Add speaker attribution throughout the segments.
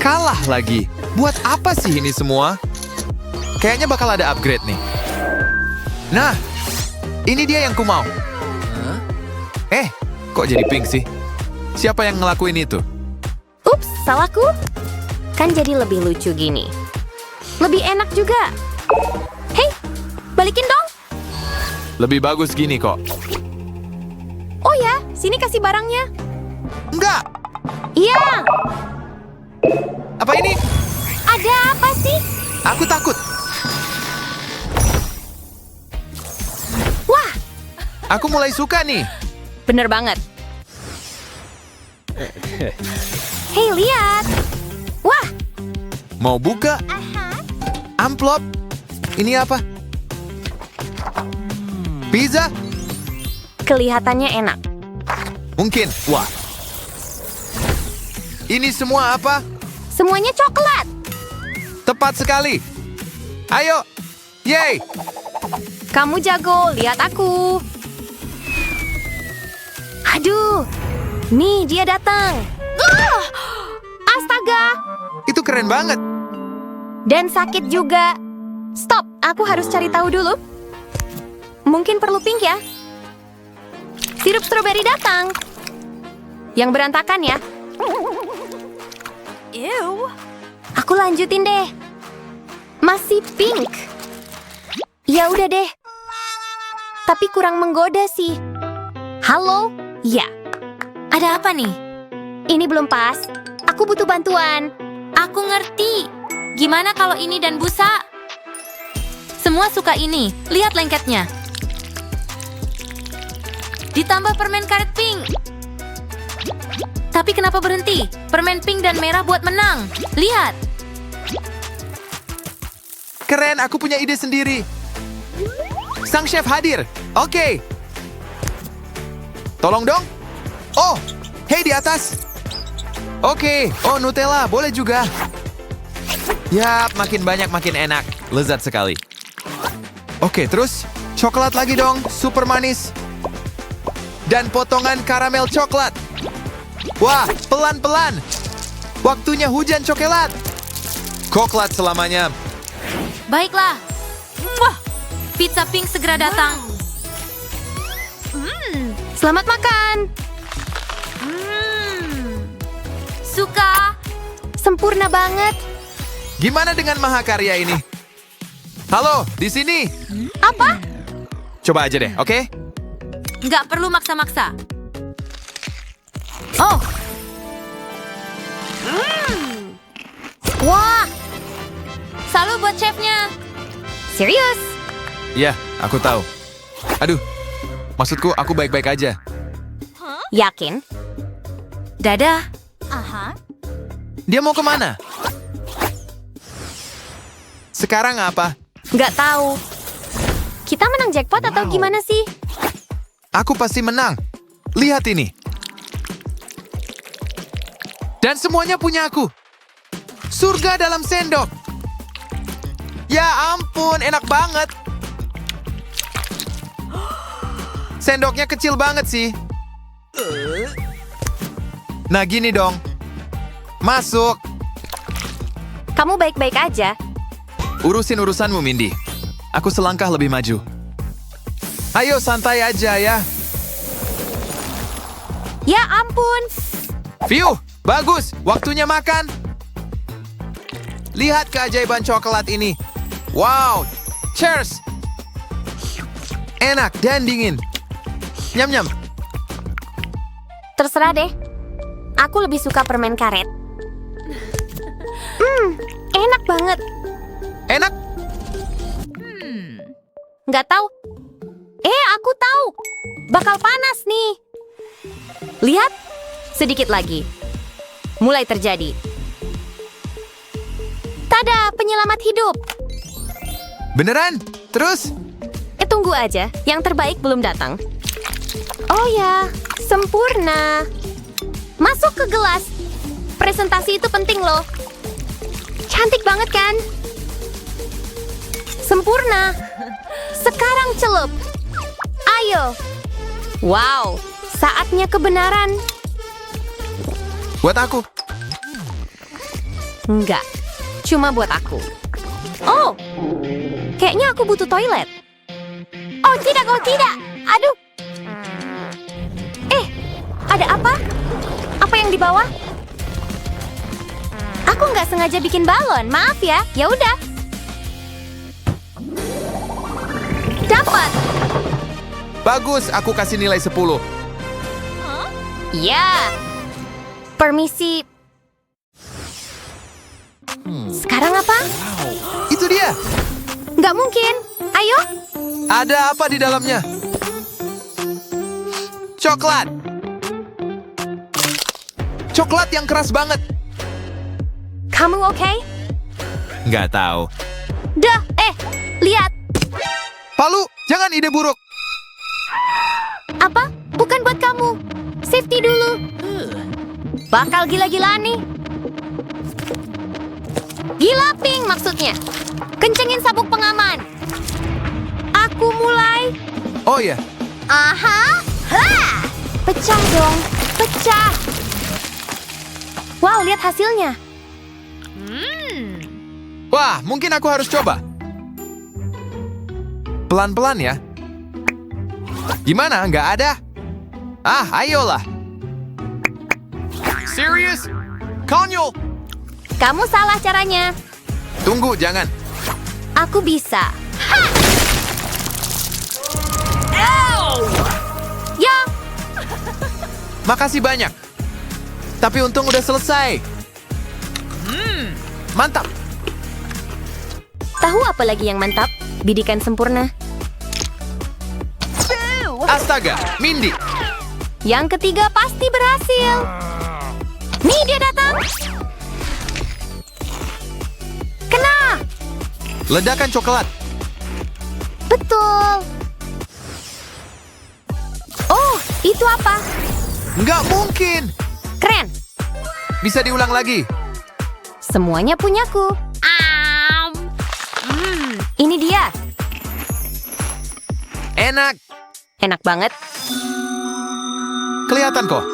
Speaker 1: Kalah lagi. Buat apa sih ini semua? Kayaknya bakal ada upgrade nih. Nah, ini dia yang ku mau. Kok jadi pink sih? Siapa yang ngelakuin itu?
Speaker 2: Ups, salahku. Kan jadi lebih lucu gini. Lebih enak juga. Hei, balikin dong.
Speaker 1: Lebih bagus gini kok.
Speaker 2: Oh ya, sini kasih barangnya.
Speaker 1: Enggak!
Speaker 2: Iya.
Speaker 1: Apa ini?
Speaker 2: Ada apa sih?
Speaker 1: Aku takut.
Speaker 2: Wah,
Speaker 1: Aku mulai suka nih.
Speaker 2: bener banget. Hei, lihat. Wah,
Speaker 1: Mau buka? Amplop? Ini apa? Pizza?
Speaker 2: kelihatannya enak.
Speaker 1: Mungkin. Wah. Ini semua apa?
Speaker 2: Semuanya coklat.
Speaker 1: Tepat sekali. Ayo. Yeay.
Speaker 2: Kamu jago, lihat aku. Aduh, nih dia datang. Astaga,
Speaker 1: Itu keren banget.
Speaker 2: dan sakit juga. Stop, aku harus cari tahu dulu. Mungkin perlu pink ya. Sirup stroberi datang. Yang berantakan ya. Ew. Aku lanjutin deh. Masih pink. Ya udah deh. Tapi kurang menggoda sih. Halo? Ya. Ada apa nih? Ini belum pas. Aku butuh bantuan. Aku ngerti. Gimana kalau ini dan busa? Semua suka ini. Lihat lengketnya. Ditambah permen karet pink. Tapi kenapa berhenti? Permen pink dan merah buat menang. Lihat.
Speaker 1: Keren, aku punya ide sendiri. Sang chef hadir. Oke. Tolong dong. Oh, hei di atas. Oke. Oh, Nutella, boleh juga. Yap, makin banyak makin enak. Lezat sekali. Oke, terus coklat lagi dong, super manis. Dan potongan karamel coklat. Wah, pelan-pelan. Waktunya hujan coklat. Coklat selamanya.
Speaker 2: Baiklah. Wah, pizza pink segera datang. Selamat makan. Suka. Sempurna banget.
Speaker 1: Gimana dengan mahakarya ini? Halo, di sini.
Speaker 2: Apa?
Speaker 1: Coba aja deh, oke?
Speaker 2: Nggak perlu maksa-maksa. Oh. Wah. Salut buat chefnya. Serius?
Speaker 1: Ya, aku tahu. Aduh, maksudku aku baik-baik aja.
Speaker 2: Yakin? Dadah.
Speaker 1: Dia mau kemana? Sekarang apa?
Speaker 2: Nggak tahu. Kita menang jackpot atau gimana sih?
Speaker 1: Aku pasti menang. Lihat ini. Dan semuanya punya aku. Surga dalam sendok. Ya ampun, enak banget. Sendoknya kecil banget sih. Nah gini dong. Masuk.
Speaker 2: Kamu baik-baik aja.
Speaker 1: Urusin urusanmu, Mindy. Aku selangkah lebih maju. Ayo santai aja ya.
Speaker 2: Ya ampun.
Speaker 1: View, bagus. Waktunya makan. Lihat keajaiban coklat ini. Wow. Cheers. Enak dan dingin. Nyam-nyam.
Speaker 2: Terserah deh. Aku lebih suka permen karet. Enak banget.
Speaker 1: Enak.
Speaker 2: Nggak tahu. Aku tahu. Bakal panas nih. Lihat. Sedikit lagi. Mulai terjadi. Tada, penyelamat hidup.
Speaker 1: Beneran? Terus?
Speaker 2: Tunggu aja. Yang terbaik belum datang. Oh ya, sempurna. Masuk ke gelas. Presentasi itu penting loh. Cantik banget kan? Sempurna. Sekarang celup. Ayo. Wow, saatnya kebenaran.
Speaker 1: Buat aku.
Speaker 2: Enggak, cuma buat aku. Oh, kayaknya aku butuh toilet. Oh tidak, aduh. Ada apa? Apa yang di bawah? Aku nggak sengaja bikin balon, maaf ya. Ya udah. Dapat.
Speaker 1: Bagus, aku kasih nilai 10.
Speaker 2: Ya. Permisi. Sekarang apa?
Speaker 1: Itu dia.
Speaker 2: Nggak mungkin. Ayo.
Speaker 1: Ada apa di dalamnya? Coklat. Coklat yang keras banget.
Speaker 2: Kamu oke?
Speaker 1: Nggak tahu.
Speaker 2: Dah, lihat.
Speaker 1: Palu, jangan ide buruk.
Speaker 2: Apa? Bukan buat kamu. Safety dulu. Bakal gila-gilaan nih. Gila pink maksudnya. Kencengin sabuk pengaman. Aku mulai.
Speaker 1: Oh ya,
Speaker 2: Aha. Ha! Pecah dong. Pecah. Wow, lihat hasilnya.
Speaker 1: wah, mungkin aku harus coba. Pelan-pelan ya. Gimana? Nggak ada? Ah, ayolah. Serius? Konyol.
Speaker 2: Kamu salah caranya.
Speaker 1: Tunggu, jangan.
Speaker 2: Aku bisa. Ha! Ya,
Speaker 1: Makasih banyak. Tapi untung udah selesai. Mantap.
Speaker 2: tahu apa lagi yang mantap? Bidikan sempurna.
Speaker 1: Astaga, Mindy.
Speaker 2: Yang ketiga pasti berhasil. Nih dia datang. Kena.
Speaker 1: Ledakan coklat.
Speaker 2: Betul. Oh, itu apa?
Speaker 1: Nggak mungkin.
Speaker 2: Keren.
Speaker 1: Bisa diulang lagi.
Speaker 2: Semuanya punyaku. Ini dia.
Speaker 1: Enak.
Speaker 2: Enak banget.
Speaker 1: Kelihatan kok.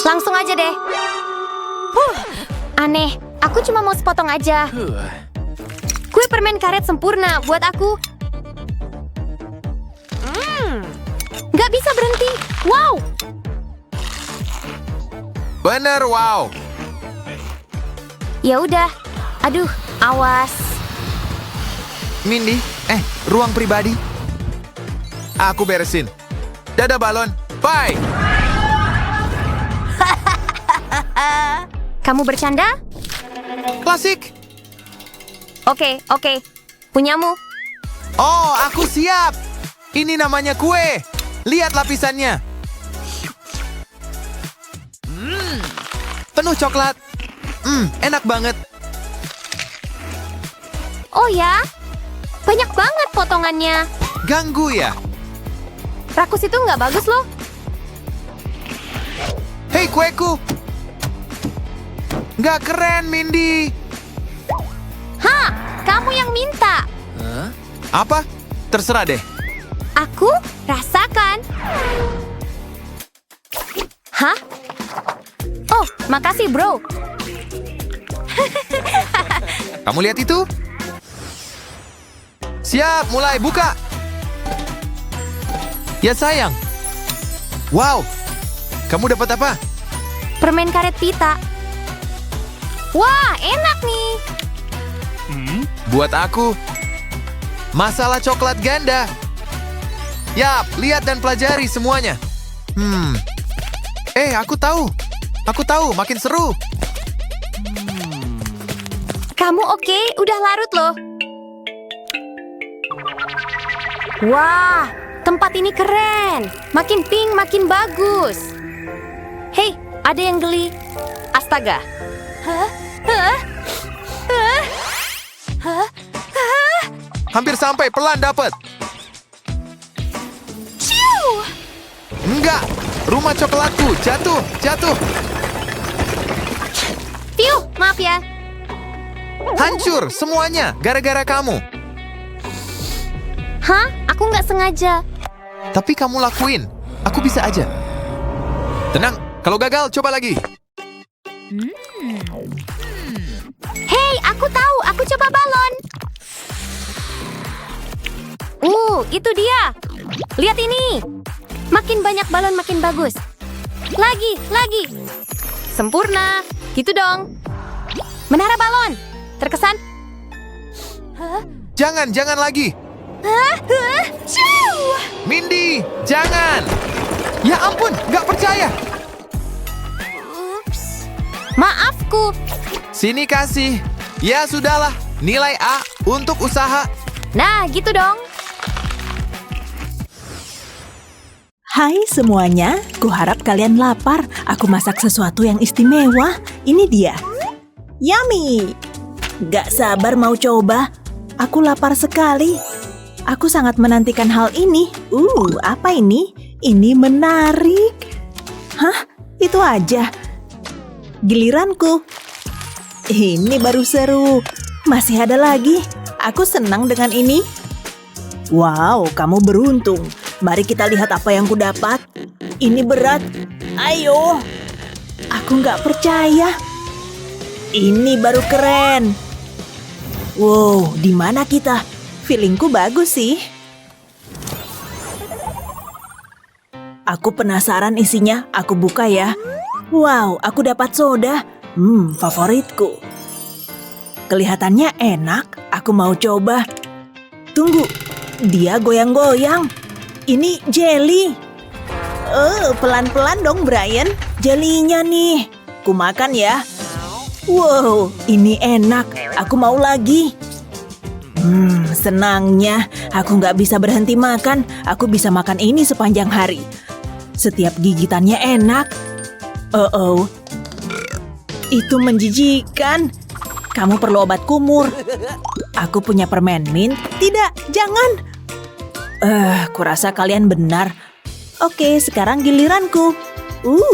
Speaker 2: Langsung aja deh. Aneh, aku cuma mau sepotong aja. Kue permen karet sempurna buat aku. Nggak bisa berhenti. Wow.
Speaker 1: Bener, wow.
Speaker 2: Ya udah. Aduh, awas.
Speaker 1: Mindy, ruang pribadi. Aku beresin. Dadah balon. Bye.
Speaker 2: Kamu bercanda?
Speaker 1: Klasik.
Speaker 2: Oke. Punyamu.
Speaker 1: Oh, aku siap. Ini namanya kue. Lihat lapisannya. Penuh coklat. Enak banget.
Speaker 2: Oh ya? Banyak banget potongannya.
Speaker 1: Ganggu ya?
Speaker 2: Rakus itu nggak bagus loh.
Speaker 1: Hei, kueku. Nggak keren, Mindy.
Speaker 2: Hah, kamu yang minta.
Speaker 1: Apa? Terserah deh.
Speaker 2: Aku rasakan. Hah? Oh, makasih bro.
Speaker 1: Kamu lihat itu? Siap, mulai buka. Ya sayang. Wow, kamu dapat apa?
Speaker 2: Permen karet pita. Wah, enak nih.
Speaker 1: Buat aku. Masalah coklat ganda. Yap, lihat dan pelajari semuanya. Aku tahu. Aku tahu, makin seru.
Speaker 2: Kamu oke? Udah larut loh. Wah, tempat ini keren. Makin pink, makin bagus. Hei, ada yang geli. Astaga.
Speaker 1: Hampir sampai, pelan dapet.
Speaker 2: Ciu!
Speaker 1: Enggak, rumah coklatku jatuh.
Speaker 2: Piu, maaf ya.
Speaker 1: Hancur semuanya gara-gara kamu.
Speaker 2: Hah? Aku nggak sengaja.
Speaker 1: Tapi kamu lakuin. Aku bisa aja. Tenang, kalau gagal coba lagi.
Speaker 2: Hei, aku tahu. Aku coba balon. Itu dia. Lihat ini. Makin banyak balon makin bagus. Lagi. Sempurna. Gitu dong. Menara balon. Terkesan.
Speaker 1: Jangan lagi.
Speaker 2: Ciu!
Speaker 1: Mindy, jangan. Ya ampun, nggak percaya.
Speaker 2: Maafku.
Speaker 1: Sini kasih. Ya sudahlah, nilai A untuk usaha.
Speaker 2: Nah, gitu dong.
Speaker 3: Hai semuanya, kuharap kalian lapar. Aku masak sesuatu yang istimewa. Ini dia. Yummy! Gak sabar mau coba. Aku lapar sekali. Aku sangat menantikan hal ini. Apa ini? Ini menarik. Hah? Itu aja. Giliranku. Ini baru seru. Masih ada lagi. Aku senang dengan ini. Wow, kamu beruntung. Mari kita lihat apa yang kudapat. Ini berat. Ayo. Aku nggak percaya. Ini baru keren. Wow, di mana kita? Feelingku bagus sih. Aku penasaran isinya. Aku buka ya. Wow, aku dapat soda. Favoritku. Kelihatannya enak. Aku mau coba. Tunggu. Dia goyang-goyang. Ini jelly. Pelan-pelan dong, Brian. Jelly-nya nih. Kumakan ya. Wow, ini enak. Aku mau lagi. Senangnya. Aku nggak bisa berhenti makan. Aku bisa makan ini sepanjang hari. Setiap gigitannya enak. Itu menjijikan. Kamu perlu obat kumur. Aku punya permen mint. Tidak, jangan. Kurasa kalian benar. Oke, sekarang giliranku.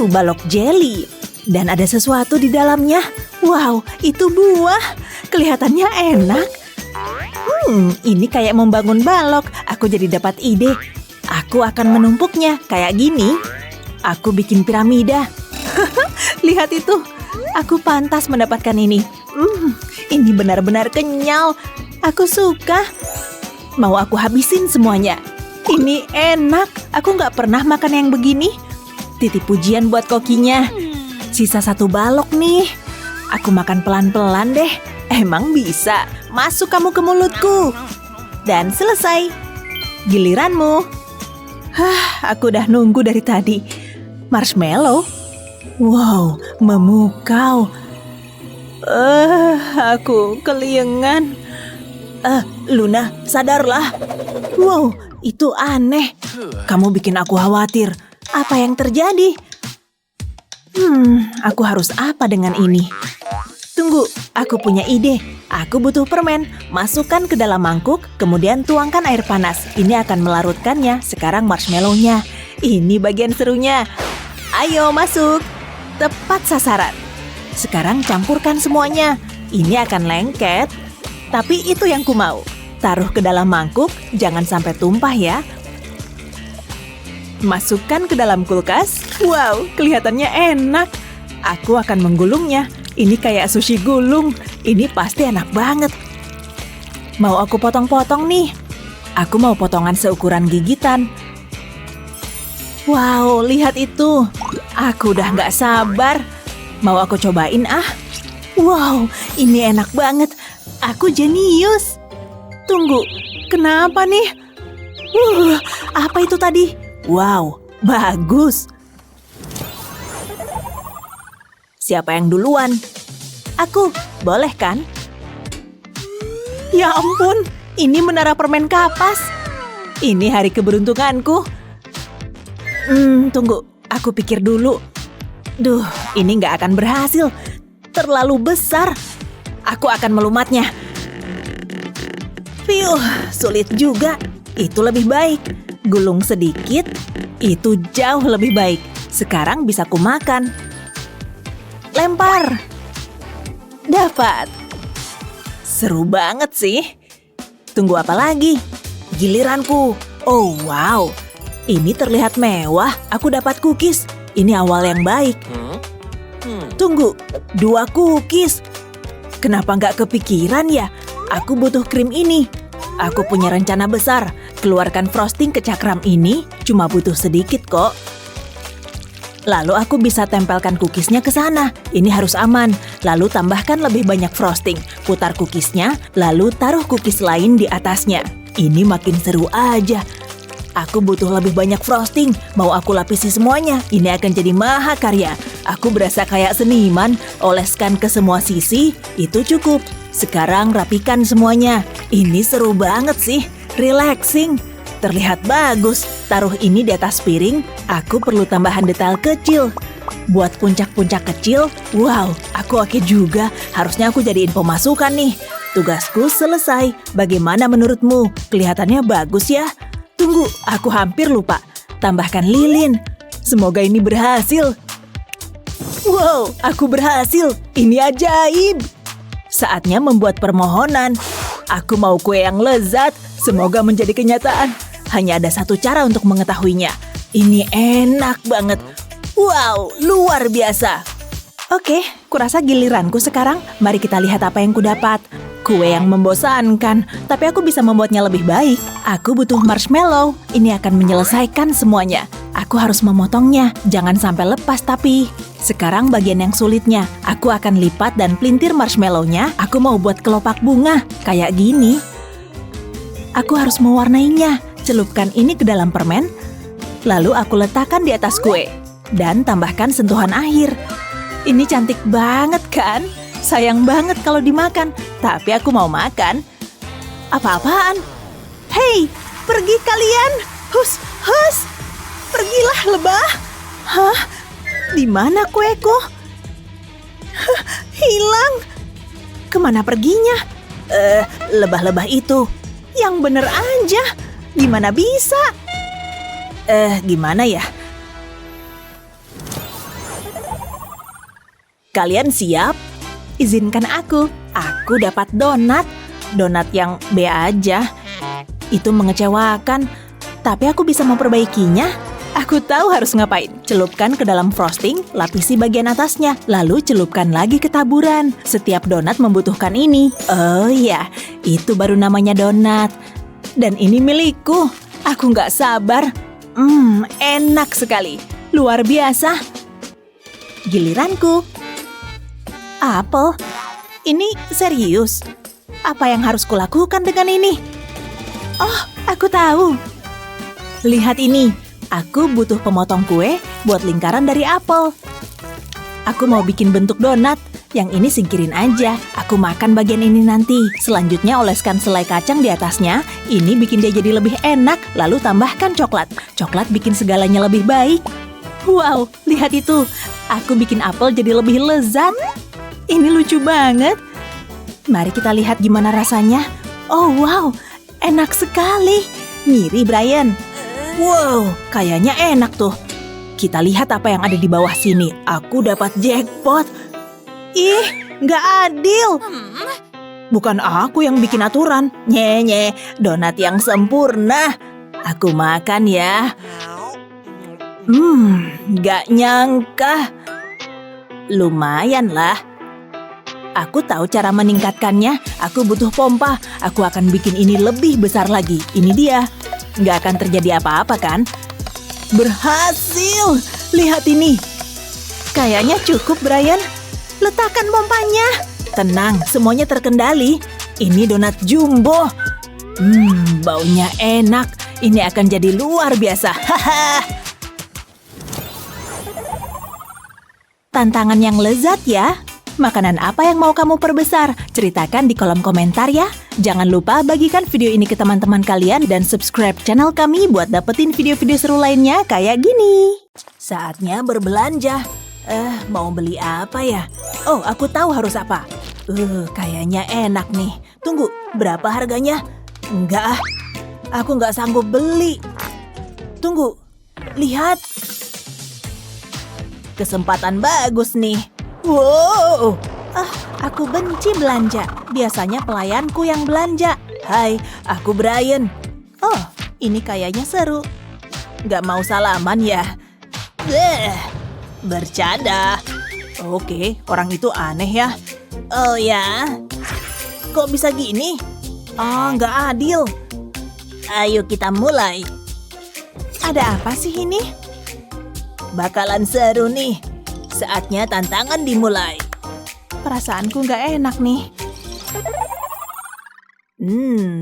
Speaker 3: Balok jelly. Dan ada sesuatu di dalamnya. Wow, itu buah. Kelihatannya enak. Ini kayak membangun balok. Aku jadi dapat ide. Aku akan menumpuknya kayak gini. Aku bikin piramida. Lihat itu. Aku pantas mendapatkan ini. Ini benar-benar kenyal. Aku suka. Mau aku habisin semuanya. Ini enak. Aku nggak pernah makan yang begini. Titip pujian buat kokinya. Sisa satu balok nih. Aku makan pelan-pelan deh. Emang bisa. Masuk kamu ke mulutku. Dan selesai. Giliranmu. Aku udah nunggu dari tadi. Marshmallow. Wow, memukau. Aku keliengan. Luna, sadarlah. Wow, itu aneh. Kamu bikin aku khawatir. Apa yang terjadi? Aku harus apa dengan ini? Tunggu, aku punya ide. Aku butuh permen. Masukkan ke dalam mangkuk, kemudian tuangkan air panas. Ini akan melarutkannya. Sekarang marshmallow-nya. Ini bagian serunya. Ayo masuk. Tepat sasaran. Sekarang campurkan semuanya. Ini akan lengket. Tapi itu yang ku mau. Taruh ke dalam mangkuk, jangan sampai tumpah ya. Masukkan ke dalam kulkas. Wow, kelihatannya enak. Aku akan menggulungnya. Ini kayak sushi gulung. Ini pasti enak banget. Mau aku potong-potong nih. Aku mau potongan seukuran gigitan. Wow, lihat itu. Aku udah nggak sabar. Mau aku cobain ah. Wow, ini enak banget. Aku jenius. Tunggu, kenapa nih? Apa itu tadi? Wow, bagus. Siapa yang duluan? Aku, boleh kan? Ya ampun, ini menara permen kapas. Ini hari keberuntunganku. Tunggu, aku pikir dulu. Duh, ini nggak akan berhasil. Terlalu besar. Aku akan melumatnya. Sulit juga. Itu lebih baik. Gulung sedikit, itu jauh lebih baik. Sekarang bisa kumakan. Lempar. Dapat. Seru banget sih. Tunggu apa lagi? Giliranku. Oh wow. Ini terlihat mewah. Aku dapat cookies. Ini awal yang baik. Tunggu, 2 cookies. Kenapa nggak kepikiran ya? Aku butuh krim ini. Aku punya rencana besar. Keluarkan frosting ke cakram ini cuma butuh sedikit kok. Lalu aku bisa tempelkan cookiesnya ke sana. Ini harus aman. Lalu tambahkan lebih banyak frosting. Putar cookiesnya, lalu taruh cookies lain di atasnya. Ini makin seru aja. Aku butuh lebih banyak frosting. Mau aku lapisi semuanya. Ini akan jadi mahakarya. Aku berasa kayak seniman. Oleskan ke semua sisi. Itu cukup. Sekarang rapikan semuanya. Ini seru banget sih. Relaxing. Terlihat bagus. Taruh ini di atas piring. Aku perlu tambahan detail kecil. Buat puncak-puncak kecil. Wow, aku oke juga. Harusnya aku jadiin pemasukan nih. Tugasku selesai. Bagaimana menurutmu? Kelihatannya bagus ya? Tunggu, aku hampir lupa. Tambahkan lilin. Semoga ini berhasil. Wow, aku berhasil. Ini ajaib. Saatnya membuat permohonan. Aku mau kue yang lezat. Semoga menjadi kenyataan. Hanya ada satu cara untuk mengetahuinya. Ini enak banget. Wow, luar biasa. Oke, kurasa giliranku sekarang. Mari kita lihat apa yang kudapat. Kue yang membosankan, tapi aku bisa membuatnya lebih baik. Aku butuh marshmallow. Ini akan menyelesaikan semuanya. Aku harus memotongnya. Jangan sampai lepas tapi. Sekarang bagian yang sulitnya. Aku akan lipat dan pelintir marshmallow-nya. Aku mau buat kelopak bunga. Kayak gini. Aku harus mewarnainya. Celupkan ini ke dalam permen. Lalu aku letakkan di atas kue. Dan tambahkan sentuhan akhir. Ini cantik banget kan? Sayang banget kalau dimakan. Tapi aku mau makan. Apa-apaan? Hei, pergi kalian! Hus, hus! Pergilah lebah! Hah? Di mana kueku? Hilang! Kemana perginya? Lebah-lebah itu. Yang bener aja. Gimana bisa? Gimana ya? Kalian siap? Izinkan aku. Aku dapat donat. Donat yang B aja. Itu mengecewakan. Tapi aku bisa memperbaikinya. Aku tahu harus ngapain. Celupkan ke dalam frosting, lapisi bagian atasnya. Lalu celupkan lagi ke taburan. Setiap donat membutuhkan ini. Oh iya, itu baru namanya donat. Dan ini milikku. Aku nggak sabar. Enak sekali. Luar biasa. Giliranku. Apel? Ini serius? Apa yang harus kulakukan dengan ini? Oh, aku tahu. Lihat ini. Aku butuh pemotong kue buat lingkaran dari apel. Aku mau bikin bentuk donat. Yang ini singkirin aja. Aku makan bagian ini nanti. Selanjutnya oleskan selai kacang di atasnya. Ini bikin dia jadi lebih enak. Lalu tambahkan coklat. Coklat bikin segalanya lebih baik. Wow, lihat itu. Aku bikin apel jadi lebih lezat. Ini lucu banget. Mari kita lihat gimana rasanya. Oh wow, enak sekali. Ngiri, Brian. Wow, kayaknya enak tuh. Kita lihat apa yang ada di bawah sini. Aku dapat jackpot. Ih, nggak adil. Bukan aku yang bikin aturan. Nye, donat yang sempurna. Aku makan ya. Nggak nyangka. Lumayan lah. Aku tahu cara meningkatkannya. Aku butuh pompa. Aku akan bikin ini lebih besar lagi. Ini dia. Nggak akan terjadi apa-apa kan? Berhasil. Lihat ini. Kayaknya cukup, Brian. Letakkan pompanya. Tenang, semuanya terkendali. Ini donat jumbo. Baunya enak. Ini akan jadi luar biasa. Haha. Tantangan yang lezat ya. Makanan apa yang mau kamu perbesar? Ceritakan di kolom komentar ya. Jangan lupa bagikan video ini ke teman-teman kalian dan subscribe channel kami buat dapetin video-video seru lainnya kayak gini. Saatnya berbelanja. Mau beli apa ya? Oh, aku tahu harus apa. Kayaknya enak nih. Tunggu, berapa harganya? Enggak, aku nggak sanggup beli. Tunggu, lihat. Kesempatan bagus nih. Wow, aku benci belanja. Biasanya pelayanku yang belanja. Hai, aku Brian. Oh, ini kayaknya seru. Nggak mau salaman ya? Bercanda. Oke, orang itu aneh ya. Oh ya, kok bisa gini? Oh, nggak adil. Ayo kita mulai. Ada apa sih ini? Bakalan seru nih. Saatnya tantangan dimulai. Perasaanku nggak enak nih.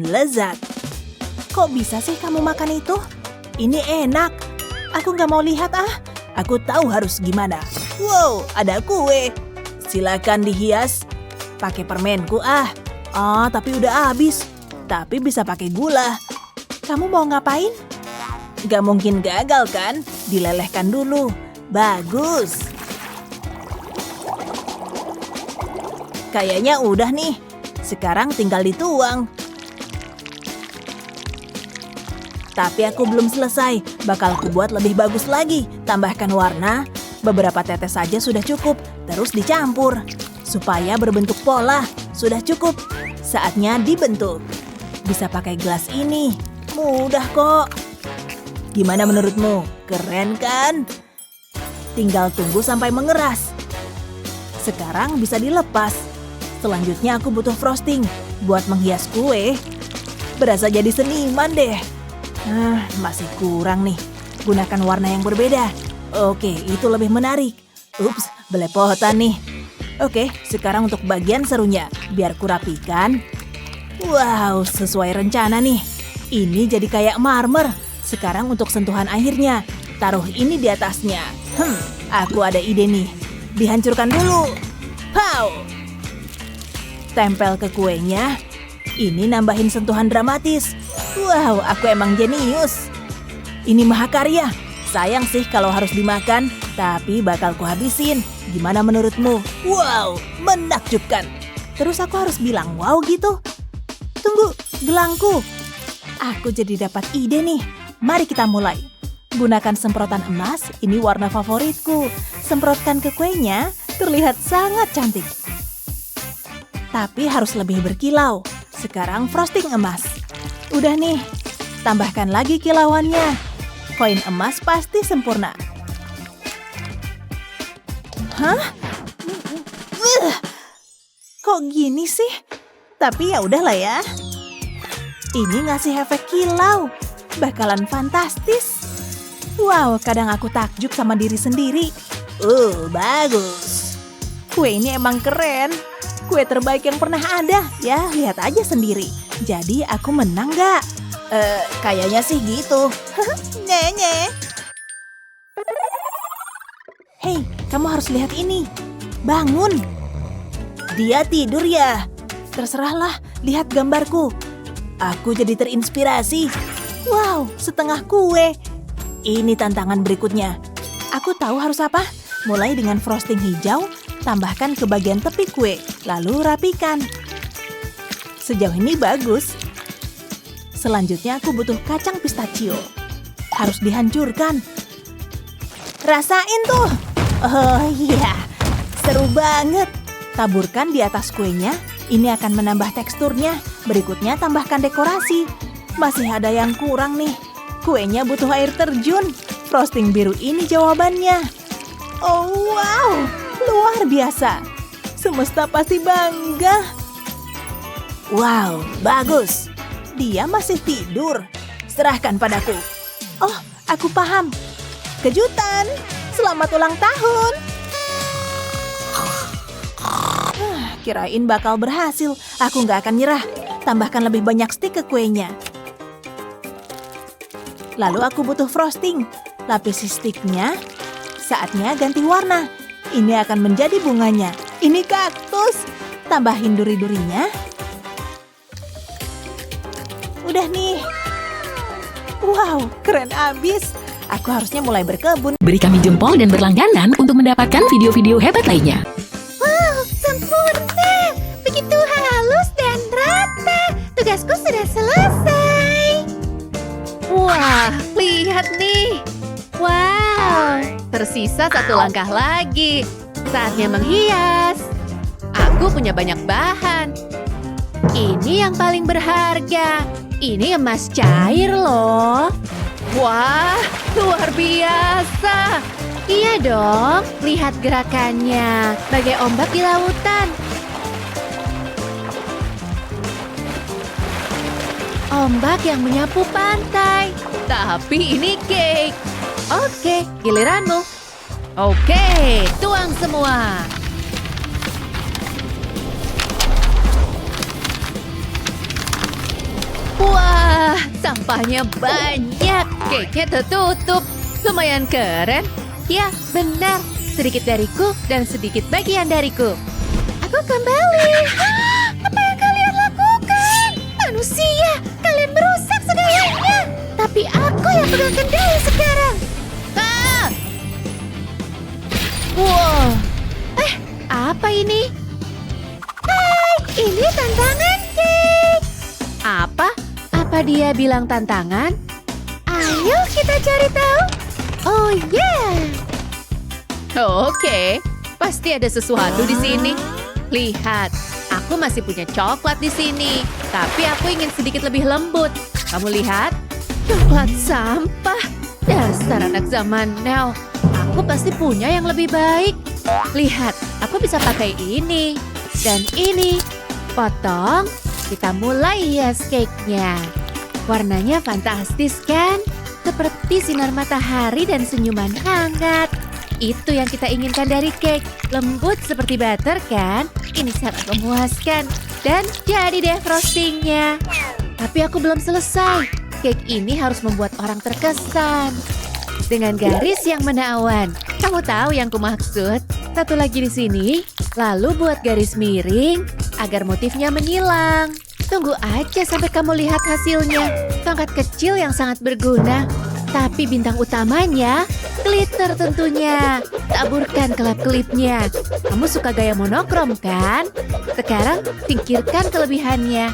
Speaker 3: Lezat. Kok bisa sih kamu makan itu? Ini enak. Aku nggak mau lihat ah. Aku tahu harus gimana. Wow, ada kue. Silakan dihias. Pakai permenku ah. Oh, tapi udah habis. Tapi bisa pakai gula. Kamu mau ngapain? Gak mungkin gagal kan? Dilelehkan dulu. Bagus. Kayaknya udah nih. Sekarang tinggal dituang. Tapi aku belum selesai. Bakal aku buat lebih bagus lagi. Tambahkan warna. Beberapa tetes saja sudah cukup. Terus dicampur. Supaya berbentuk pola. Sudah cukup. Saatnya dibentuk. Bisa pakai gelas ini. Mudah kok. Gimana menurutmu? Keren kan? Tinggal tunggu sampai mengeras. Sekarang bisa dilepas. Selanjutnya aku butuh frosting. Buat menghias kue. Berasa jadi seniman deh. Masih kurang nih. Gunakan warna yang berbeda. Oke, itu lebih menarik. Ups, belepotan nih. Oke, sekarang untuk bagian serunya. Biar kurapikan. Wow, sesuai rencana nih. Ini jadi kayak marmer. Sekarang untuk sentuhan akhirnya. Taruh ini di atasnya. Aku ada ide nih. Dihancurkan dulu. Pow! Tempel ke kuenya. Ini nambahin sentuhan dramatis. Wow, aku emang jenius. Ini mahakarya. Sayang sih kalau harus dimakan, tapi bakal kuhabisin. Gimana menurutmu? Wow, menakjubkan. Terus aku harus bilang wow gitu? Tunggu, gelangku. Aku jadi dapat ide nih. Mari kita mulai. Gunakan semprotan emas, ini warna favoritku. Semprotkan ke kuenya, terlihat sangat cantik. Tapi harus lebih berkilau. Sekarang frosting emas. Udah nih, tambahkan lagi kilauannya. Koin emas pasti sempurna. Hah? Kok gini sih? Tapi ya udahlah ya. Ini ngasih efek kilau. Bakalan fantastis. Wow, kadang aku takjub sama diri sendiri. Bagus. Kue ini emang keren. Kue terbaik yang pernah ada. Ya, lihat aja sendiri. Jadi aku menang gak? Kayaknya sih gitu. Nye. Hei, kamu harus lihat ini. Bangun. Dia tidur ya? Terserahlah, lihat gambarku. Aku jadi terinspirasi. Wow, setengah kue. Ini tantangan berikutnya. Aku tahu harus apa. Mulai dengan frosting hijau, tambahkan ke bagian tepi kue, lalu rapikan. Sejauh ini bagus. Selanjutnya aku butuh kacang pistachio. Harus dihancurkan. Rasain tuh. Oh iya, seru banget. Taburkan di atas kuenya. Ini akan menambah teksturnya. Berikutnya tambahkan dekorasi. Masih ada yang kurang nih. Kuenya butuh air terjun. Frosting biru ini jawabannya. Oh wow, luar biasa. Semesta pasti bangga. Wow, bagus. Dia masih tidur. Serahkan padaku. Oh, aku paham. Kejutan. Selamat ulang tahun. Kirain bakal berhasil. Aku nggak akan nyerah. Tambahkan lebih banyak stik ke kuenya. Lalu aku butuh frosting. Lapisi stiknya. Saatnya ganti warna. Ini akan menjadi bunganya. Ini kaktus. Tambahin duri-durinya. Udah nih. Wow, keren abis. Aku harusnya mulai berkebun.
Speaker 4: Beri kami jempol dan berlangganan untuk mendapatkan video-video hebat lainnya.
Speaker 2: Wow, sempurna. Begitu halus dan rata. Tugasku sudah selesai. Wah, lihat nih. Wow, tersisa satu langkah lagi. Saatnya menghias. Aku punya banyak bahan. Ini yang paling berharga. Ini emas cair loh. Wah, luar biasa. Iya dong, lihat gerakannya, bagai ombak di lautan. Ombak yang menyapu pantai. Tapi ini cake. Oke, giliranmu. Oke, tuang semua. Wah, sampahnya banyak. Cake-nya tertutup. Lumayan keren. Ya, benar. Sedikit dariku dan sedikit bagian dariku. Aku kembali. Apa yang kalian lakukan? Manusia, kalian merusak segalanya. Tapi aku yang pegang kendali sekarang. Ah! Wow. Apa ini? Hai, ini tantangan cake. Apa? Apa dia bilang tantangan? Ayo kita cari tahu. Oh yeah. Oke, pasti ada sesuatu di sini. Lihat, aku masih punya coklat di sini, tapi aku ingin sedikit lebih lembut. Kamu lihat? Coklat sampah. Dasar anak zaman now. Aku pasti punya yang lebih baik. Lihat, aku bisa pakai ini dan ini. Potong. Kita mulai hias cake-nya. Warnanya fantastis kan? Seperti sinar matahari dan senyuman hangat. Itu yang kita inginkan dari cake. Lembut seperti butter kan? Ini sangat memuaskan. Dan jadi deh frostingnya. Tapi aku belum selesai. Cake ini harus membuat orang terkesan. Dengan garis yang menawan. Kamu tahu yang kumaksud? Satu lagi di sini. Lalu buat garis miring agar motifnya menyilang. Tunggu aja sampai kamu lihat hasilnya. Tongkat kecil yang sangat berguna. Tapi bintang utamanya, glitter tentunya. Taburkan kelap-kelipnya. Kamu suka gaya monokrom kan? Sekarang singkirkan kelebihannya.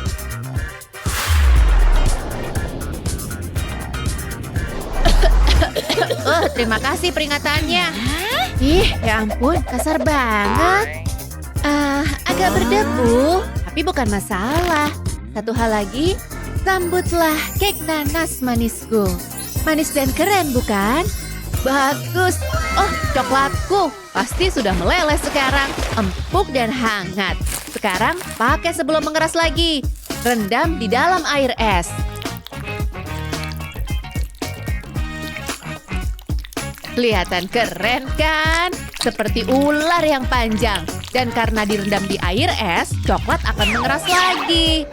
Speaker 2: Terima kasih peringatannya. Ih, ya ampun, kasar banget. Agak berdebu, tapi bukan masalah. Satu hal lagi, sambutlah cake nanas manisku. Manis dan keren, bukan? Bagus. Oh, coklatku. Pasti sudah meleleh sekarang. Empuk dan hangat. Sekarang pakai sebelum mengeras lagi. Rendam di dalam air es. Kelihatan keren kan? Seperti ular yang panjang. Dan karena direndam di air es, coklat akan mengeras lagi.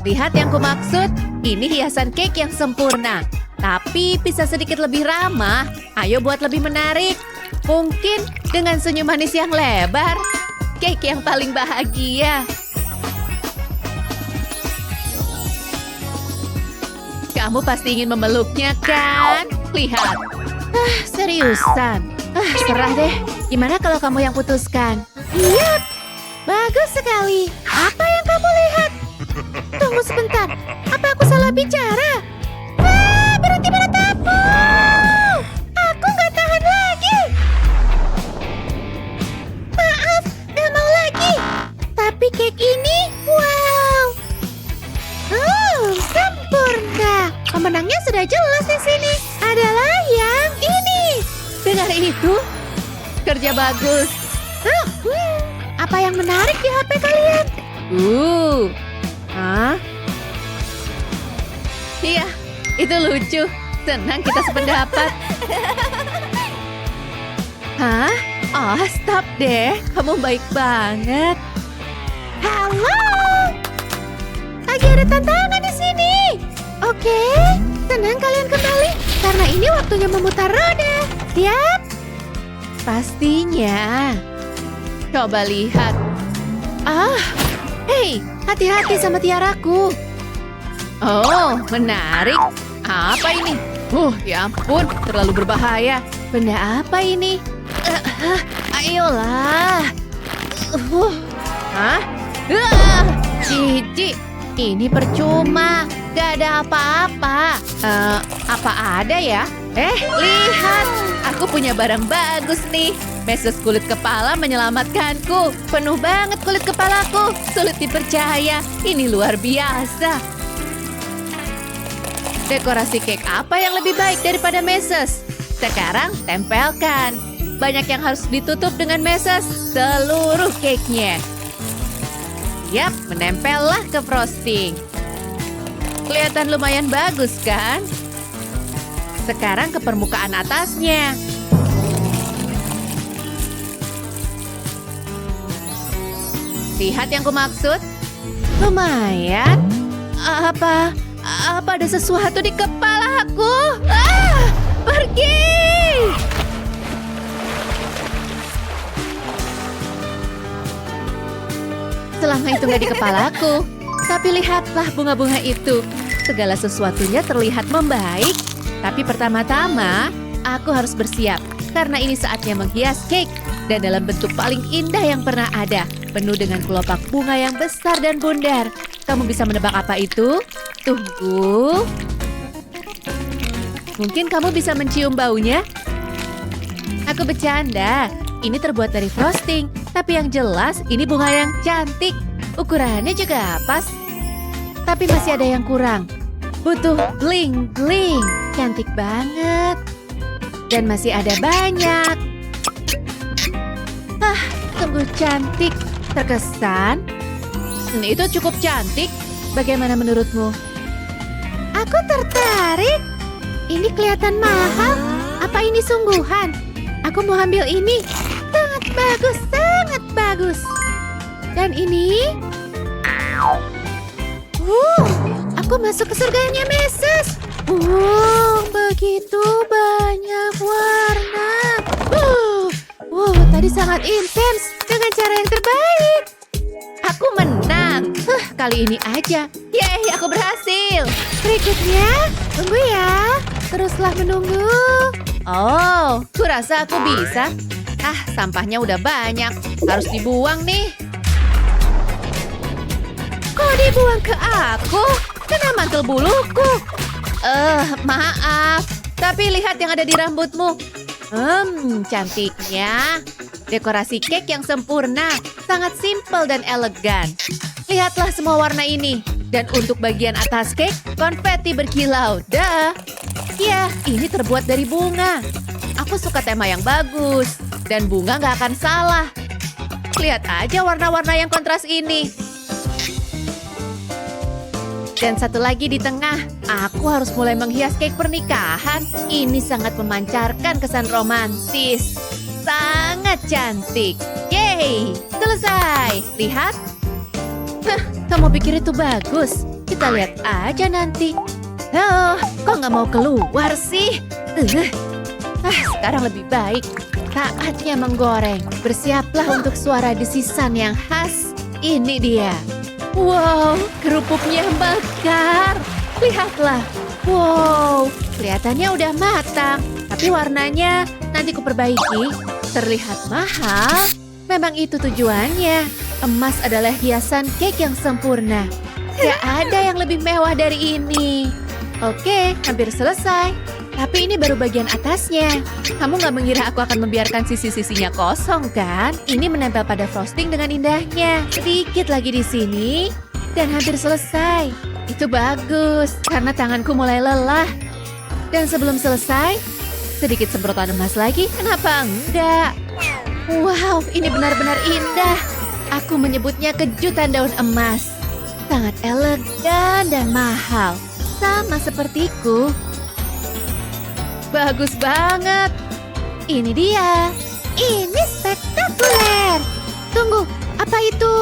Speaker 2: Lihat yang kumaksud? Ini hiasan cake yang sempurna. Tapi bisa sedikit lebih ramah. Ayo buat lebih menarik. Mungkin dengan senyum manis yang lebar. Cake yang paling bahagia. Kamu pasti ingin memeluknya kan? Lihat. Seriusan. Serah deh. Gimana kalau kamu yang putuskan? Yap. Bagus sekali. Apa yang kamu lihat? Tunggu sebentar. Apa aku salah bicara? Berhenti menatapku. Aku nggak tahan lagi. Maaf, nggak mau lagi. Tapi cake ini, wow. Sempurna. Pemenangnya sudah jelas di sini. Adalah yang ini. Dengar itu? Kerja bagus. Apa yang menarik di HP kalian? Iya, itu lucu. Senang kita sependapat. Stop deh. Kamu baik banget. Halo. Lagi ada tantangan di sini. Oke, senang kalian kembali. Karena ini waktunya memutar roda. Siap? Pastinya. Coba lihat. Hei, hati-hati sama tiaraku. Oh, menarik. Apa ini? Ya ampun, terlalu berbahaya. Benda apa ini? Ayolah. Cici, ini percuma. Gak ada apa-apa. Apa ada ya? Lihat. Aku punya barang bagus nih. Meses kulit kepala menyelamatkanku. Penuh banget kulit kepalaku. Sulit dipercaya. Ini luar biasa. Dekorasi cake apa yang lebih baik daripada meses?
Speaker 5: Sekarang tempelkan. Banyak yang harus ditutup dengan meses seluruh cake-nya. Yap, menempellah ke frosting. Kelihatan lumayan bagus kan? Sekarang ke permukaan atasnya. Lihat yang kumaksud? Lumayan. Apa ada sesuatu di kepalaku? Pergi! Selama itu nggak di kepalaku. Tapi lihatlah bunga-bunga itu. Segala sesuatunya terlihat membaik. Tapi pertama-tama, aku harus bersiap. Karena ini saatnya menghias cake. Dan dalam bentuk paling indah yang pernah ada. Penuh dengan kelopak bunga yang besar dan bundar. Kamu bisa menebak apa itu? Tunggu. Mungkin kamu bisa mencium baunya? Aku bercanda. Ini terbuat dari frosting. Tapi yang jelas ini bunga yang cantik. Ukurannya juga pas. Tapi masih ada yang kurang. Butuh bling-bling. Cantik banget. Dan masih ada banyak. Sungguh cantik. Terkesan. Itu cukup cantik. Bagaimana menurutmu? Aku tertarik. Ini kelihatan mahal. Apa ini sungguhan? Aku mau ambil ini. Sangat bagus, sangat bagus. Dan ini? Aku masuk ke surganya Meses. Begitu banyak warna. Tadi sangat intens dengan cara yang terbaik. Aku menang. Kali ini aja. Yeay, aku berhasil. Berikutnya, tunggu ya. Teruslah menunggu. Oh, kurasa aku bisa. Sampahnya udah banyak. Harus dibuang nih. Kok dibuang ke aku? Kena mantel buluku. Maaf. Tapi lihat yang ada di rambutmu. Cantiknya. Dekorasi cake yang sempurna. Sangat simpel dan elegan. Lihatlah semua warna ini. Dan untuk bagian atas cake, konfeti berkilau. Dah. Ya, ini terbuat dari bunga. Aku suka tema yang bagus. Dan bunga gak akan salah. Lihat aja warna-warna yang kontras ini. Dan satu lagi di tengah. Aku harus mulai menghias cake pernikahan. Ini sangat memancarkan kesan romantis. Sangat cantik. Yeay, selesai. Lihat. Kamu pikir itu bagus? Kita lihat aja nanti. Kok nggak mau keluar sih? Sekarang lebih baik. Saatnya menggoreng. Bersiaplah untuk suara desisan yang khas. Ini dia. Wow, kerupuknya bakar. Lihatlah. Wow, kelihatannya udah matang. Tapi warnanya nanti kuperbaiki. Terlihat mahal. Memang itu tujuannya. Emas adalah hiasan cake yang sempurna. Gak ada yang lebih mewah dari ini. Oke, hampir selesai. Tapi ini baru bagian atasnya. Kamu gak mengira aku akan membiarkan sisi-sisinya kosong, kan? Ini menempel pada frosting dengan indahnya. Sedikit lagi di sini. Dan hampir selesai. Itu bagus, karena tanganku mulai lelah. Dan sebelum selesai, sedikit semprotan emas lagi. Kenapa enggak? Wow, ini benar-benar indah. Aku menyebutnya kejutan daun emas. Sangat elegan dan mahal. Sama sepertiku. Bagus banget. Ini dia. Ini spektakuler. Tunggu, apa itu?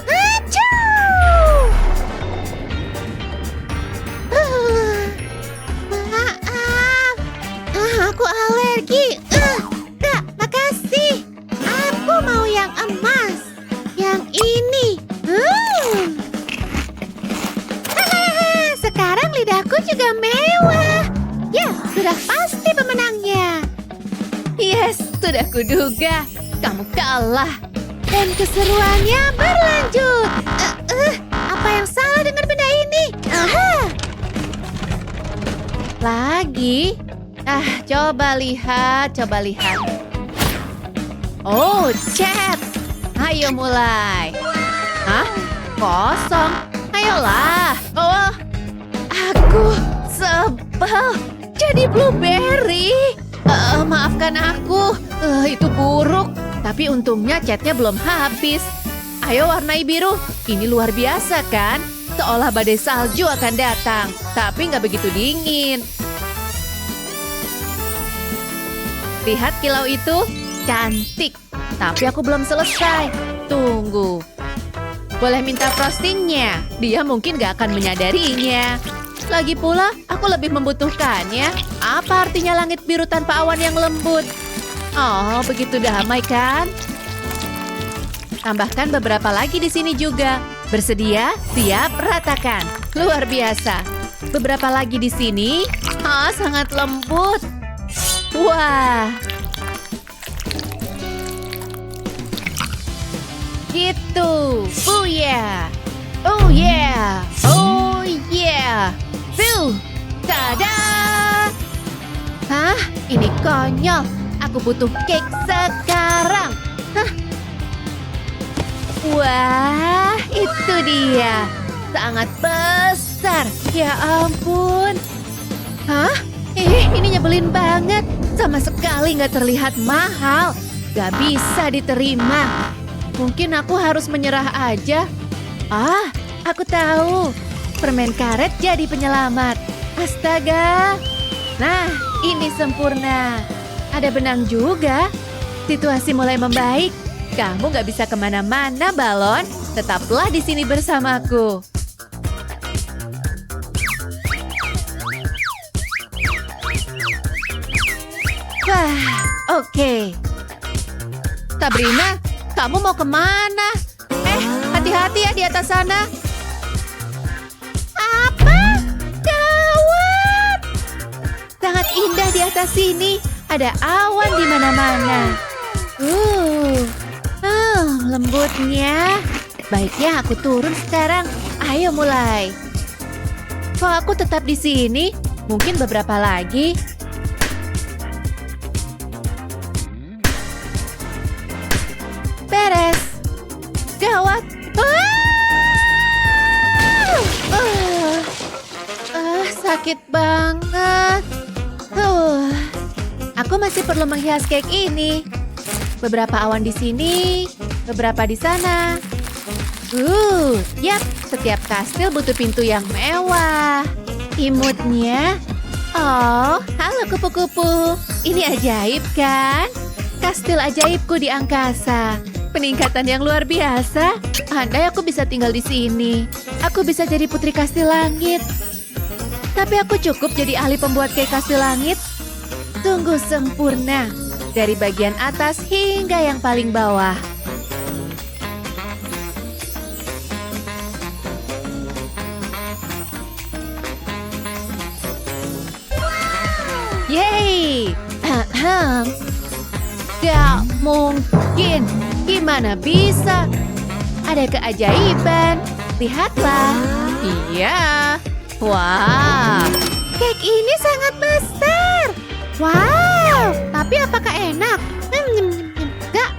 Speaker 5: Achoo! Maaf. Aku alergi. Enggak, makasih. Aku mau yang emas. Yang ini. Sekarang lidahku juga mewah. Ya, sudah pasti pemenangnya. Yes, sudah kuduga. Kamu kalah. Dan keseruannya berlanjut. Apa yang salah dengan benda ini? Lagi? Coba lihat, Oh, chat. Ayo mulai. Kosong. Ayolah. Aku apel jadi blueberry. Maafkan aku, itu buruk. Tapi untungnya catnya belum habis. Ayo warnai biru, ini luar biasa kan? Seolah badai salju akan datang, tapi nggak begitu dingin. Lihat kilau itu, cantik. Tapi aku belum selesai. Tunggu. Boleh minta frostingnya? Dia mungkin gak akan menyadarinya. Lagi pula, aku lebih membutuhkannya. Apa artinya langit biru tanpa awan yang lembut? Oh, begitu damai kan? Tambahkan beberapa lagi di sini juga. Bersedia? Siap, ratakan. Luar biasa. Beberapa lagi di sini. Sangat lembut. Wah. Gitu. Oh yeah. Oh yeah. Oh yeah. Fiu. Tada. Hah? Ini konyol. Aku butuh cake sekarang. Hah? Wah, itu dia. Sangat besar. Ya ampun. Hah? Ini nyebelin banget. Sama sekali nggak terlihat mahal. Gak bisa diterima. Mungkin aku harus menyerah aja. Aku tahu. Permen karet jadi penyelamat. Astaga. Nah, ini sempurna. Ada benang juga. Situasi mulai membaik. Kamu gak bisa kemana-mana, Balon. Tetaplah di sini bersamaku. Wah, oke. Sabrina, kamu mau kemana? Hati-hati ya di atas sana. Apa? Gawat! Sangat indah di atas sini. Ada awan di mana-mana. Lembutnya. Baiknya aku turun sekarang. Ayo mulai. Kok aku tetap di sini? Mungkin beberapa lagi. Beres. Gawat. Sakit banget. Aku masih perlu menghias cake ini. Beberapa awan di sini, beberapa di sana. Yap, setiap kastil butuh pintu yang mewah. Imutnya. Oh, halo kupu-kupu. Ini ajaib kan? Kastil ajaibku di angkasa. Peningkatan yang luar biasa. Andai aku bisa tinggal di sini, aku bisa jadi putri kastil langit. Tapi aku cukup jadi ahli pembuat kue kastil langit. Sungguh sempurna. Dari bagian atas hingga yang paling bawah. Yeay! Gak mungkin. Gimana bisa? Ada keajaiban. Lihatlah. Iya. Wah. Cake ini sangat besar. Wow. Tapi apakah enak? Gak.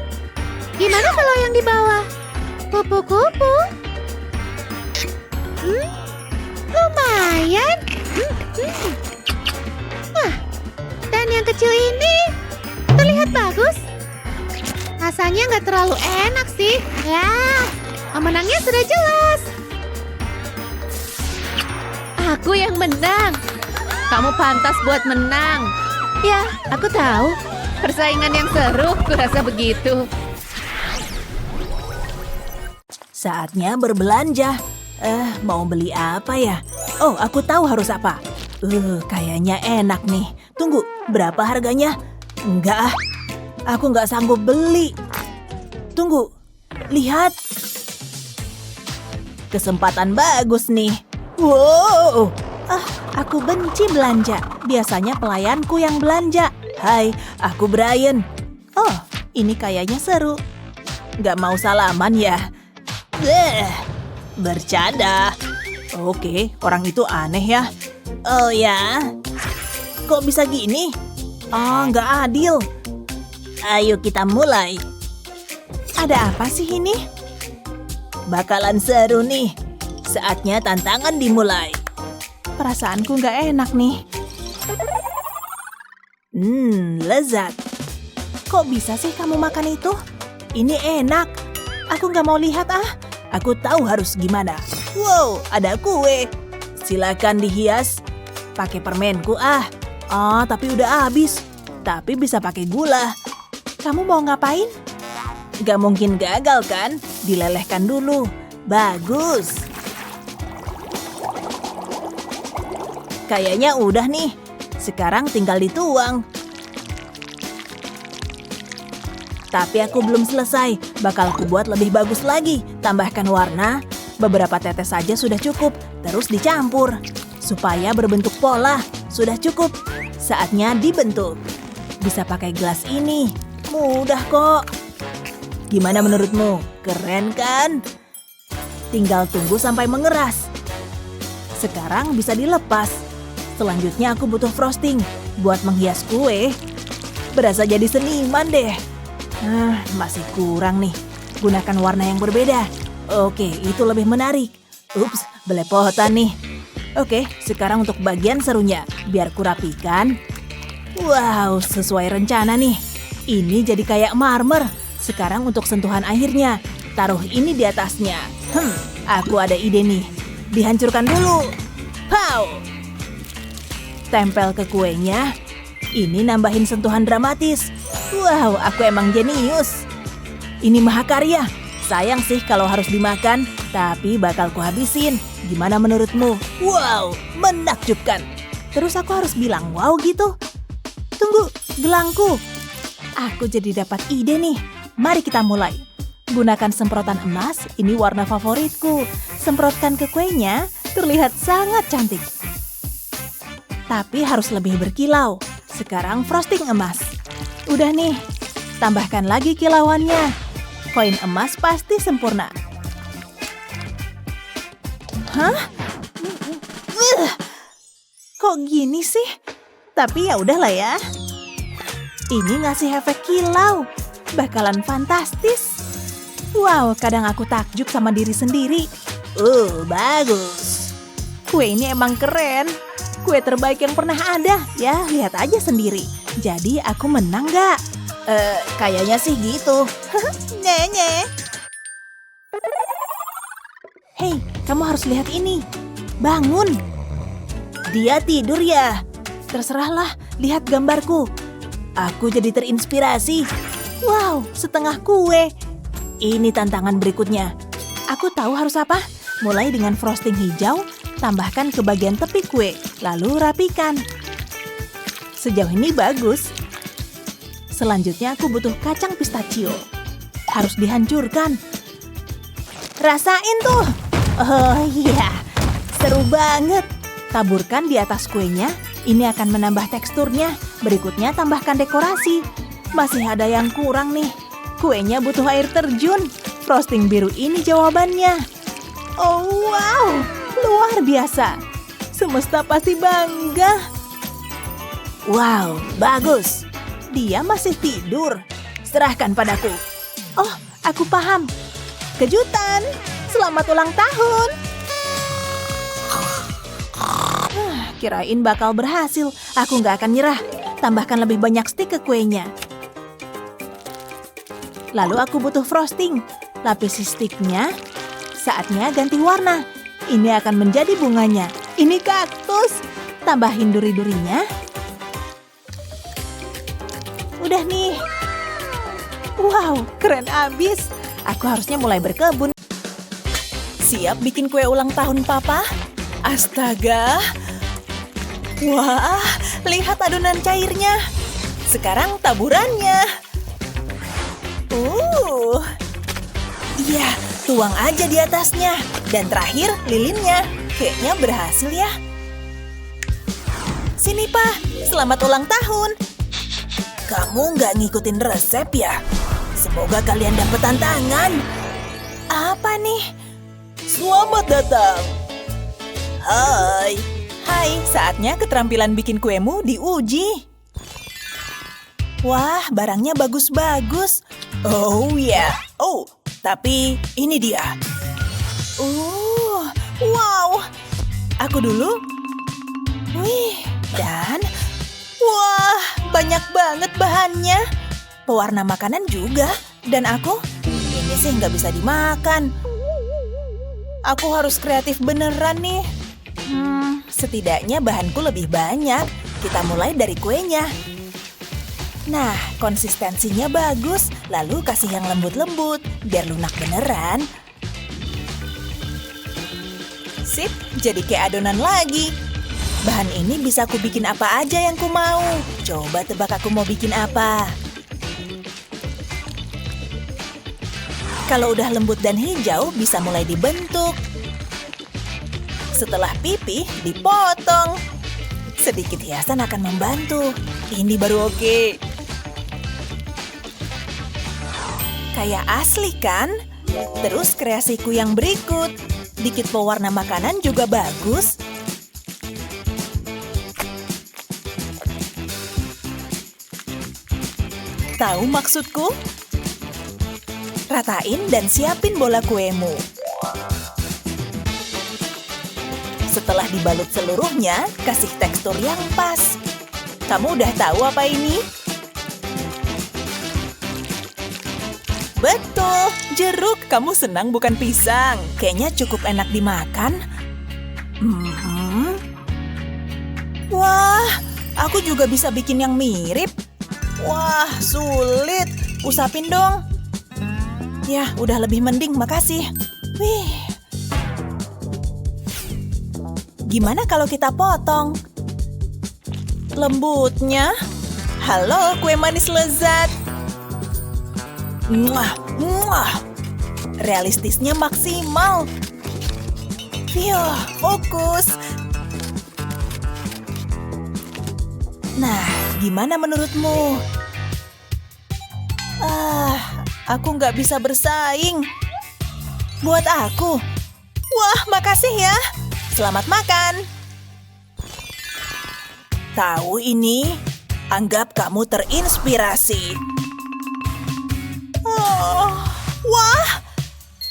Speaker 5: Gimana kalau yang di bawah? Kupu-kupu. Lumayan. Dan yang kecil ini terlihat bagus. Rasanya nggak terlalu enak sih. Ya, pemenangnya sudah jelas. Aku yang menang. Kamu pantas buat menang. Ya, aku tahu. Persaingan yang seru, kurasa begitu.
Speaker 3: Saatnya berbelanja. Mau beli apa ya? Oh, aku tahu harus apa. Kayaknya enak nih. Tunggu, berapa harganya? Enggak, aku nggak sanggup beli. Tunggu, lihat. Kesempatan bagus nih. Wow, aku benci belanja. Biasanya pelayanku yang belanja. Hai, aku Brian. Oh, ini kayaknya seru. Nggak mau salaman ya? Bercanda. Oke, orang itu aneh ya. Oh ya, kok bisa gini? Oh, nggak adil. Ayo kita mulai. Ada apa sih ini? Bakalan seru nih. Saatnya tantangan dimulai. Perasaanku nggak enak nih. Lezat. Kok bisa sih kamu makan itu? Ini enak. Aku nggak mau lihat ah. Aku tahu harus gimana. Wow, ada kue. Silakan dihias. Pakai permenku ah. Tapi udah habis. Tapi bisa pakai gula. Kamu mau ngapain? Gak mungkin gagal kan? Dilelehkan dulu. Bagus. Kayaknya udah nih. Sekarang tinggal dituang. Tapi aku belum selesai. Bakal aku buat lebih bagus lagi. Tambahkan warna. Beberapa tetes saja sudah cukup. Terus dicampur. Supaya berbentuk pola. Sudah cukup. Saatnya dibentuk. Bisa pakai gelas ini. Mudah kok. Gimana menurutmu? Keren kan? Tinggal tunggu sampai mengeras. Sekarang bisa dilepas. Selanjutnya aku butuh frosting. Buat menghias kue. Berasa jadi seniman deh. Masih kurang nih. Gunakan warna yang berbeda. Oke, itu lebih menarik. Ups, belepotan nih. Oke, sekarang untuk bagian serunya. Biar kurapikan. Wow, sesuai rencana nih. Ini jadi kayak marmer. Sekarang untuk sentuhan akhirnya. Taruh ini di atasnya. Aku ada ide nih. Dihancurkan dulu. Pow! Tempel ke kuenya. Ini nambahin sentuhan dramatis. Wow, aku emang jenius. Ini mahakarya. Sayang sih kalau harus dimakan, tapi bakal kuhabisin. Gimana menurutmu? Wow, menakjubkan. Terus aku harus bilang wow gitu? Tunggu, gelangku. Aku jadi dapat ide nih. Mari kita mulai. Gunakan semprotan emas, ini warna favoritku. Semprotkan ke kuenya, terlihat sangat cantik. Tapi harus lebih berkilau. Sekarang frosting emas. Udah nih, tambahkan lagi kilauannya. Koin emas pasti sempurna. Hah? Kok gini sih? Tapi ya udahlah ya. Ini ngasih efek kilau. Bakalan fantastis. Wow, kadang aku takjub sama diri sendiri. Bagus. Kue ini emang keren. Kue terbaik yang pernah ada. Ya, lihat aja sendiri. Jadi aku menang gak? Kayaknya sih gitu. Nye. Hei, kamu harus lihat ini. Bangun. Dia tidur ya? Terserahlah, lihat gambarku. Aku jadi terinspirasi. Wow, setengah kue. Ini tantangan berikutnya. Aku tahu harus apa. Mulai dengan frosting hijau, tambahkan ke bagian tepi kue, lalu rapikan. Sejauh ini bagus. Selanjutnya aku butuh kacang pistachio. Harus dihancurkan. Rasain tuh. Oh iya, seru banget. Taburkan di atas kuenya. Ini akan menambah teksturnya. Berikutnya tambahkan dekorasi. Masih ada yang kurang nih. Kuenya butuh air terjun. Frosting biru ini jawabannya. Oh wow, luar biasa. Semesta pasti bangga. Wow, bagus. Dia masih tidur. Serahkan padaku. Oh, aku paham. Kejutan. Selamat ulang tahun. Kirain bakal berhasil. Aku nggak akan nyerah. Tambahkan lebih banyak stik ke kuenya. Lalu aku butuh frosting. Lapisi stiknya. Saatnya ganti warna. Ini akan menjadi bunganya. Ini kaktus. Tambahin duri-durinya. Udah nih. Wow, keren abis. Aku harusnya mulai berkebun. Siap bikin kue ulang tahun papa? Astaga. Wah, lihat adonan cairnya. Sekarang taburannya. Iya, tuang aja di atasnya. Dan terakhir lilinnya. Kayaknya berhasil ya. Sini, Pak. Selamat ulang tahun. Kamu nggak ngikutin resep ya? Semoga kalian dapat tantangan. Apa nih? Selamat datang. Hai. Hai, saatnya keterampilan bikin kuemu diuji. Wah, barangnya bagus-bagus. Oh ya. Oh, tapi ini dia. Wow. Aku dulu. Wih, dan Wah, banyak banget bahannya. Pewarna makanan juga. Dan aku, ini sih nggak bisa dimakan. Aku harus kreatif beneran nih. Setidaknya bahanku lebih banyak. Kita mulai dari kuenya. Nah, konsistensinya bagus. Lalu kasih yang lembut-lembut, biar lunak beneran. Sip, jadi kayak adonan lagi. Bahan ini bisa aku bikin apa aja yang ku mau. Coba tebak aku mau bikin apa. Kalau udah lembut dan hijau, bisa mulai dibentuk. Setelah pipih, dipotong. Sedikit hiasan akan membantu. Ini baru oke. Kayak asli kan? Terus kreasiku yang berikut. Dikit pewarna makanan juga bagus. Tahu maksudku? Ratain dan siapin bola kuemu. Setelah dibalut seluruhnya, kasih tekstur yang pas. Kamu udah tahu apa ini? Betul, jeruk. Kamu senang bukan pisang. Kayaknya cukup enak dimakan. Wah, aku juga bisa bikin yang mirip. Wah, sulit. Usapin dong. Ya, udah lebih mending, makasih. Wih. Gimana kalau kita potong? Lembutnya. Halo, kue manis lezat. Muah, muah. Realistisnya maksimal. Fokus. Nah, gimana menurutmu? Aku nggak bisa bersaing. Buat aku. Wah, makasih ya. Selamat makan. Tahu ini? Anggap kamu terinspirasi. Wah,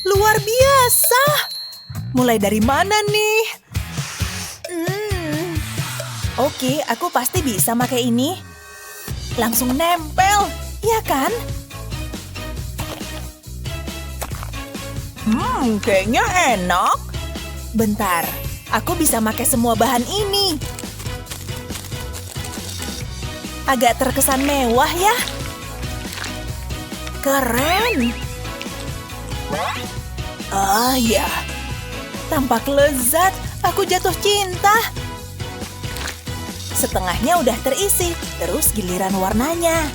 Speaker 3: luar biasa. Mulai dari mana nih? Oke, aku pasti bisa pakai ini. Langsung nempel, ya kan? Kayaknya enak. Bentar, aku bisa pakai semua bahan ini. Agak terkesan mewah ya. Keren. Ya. Tampak lezat, aku jatuh cinta. Setengahnya udah terisi, terus giliran warnanya.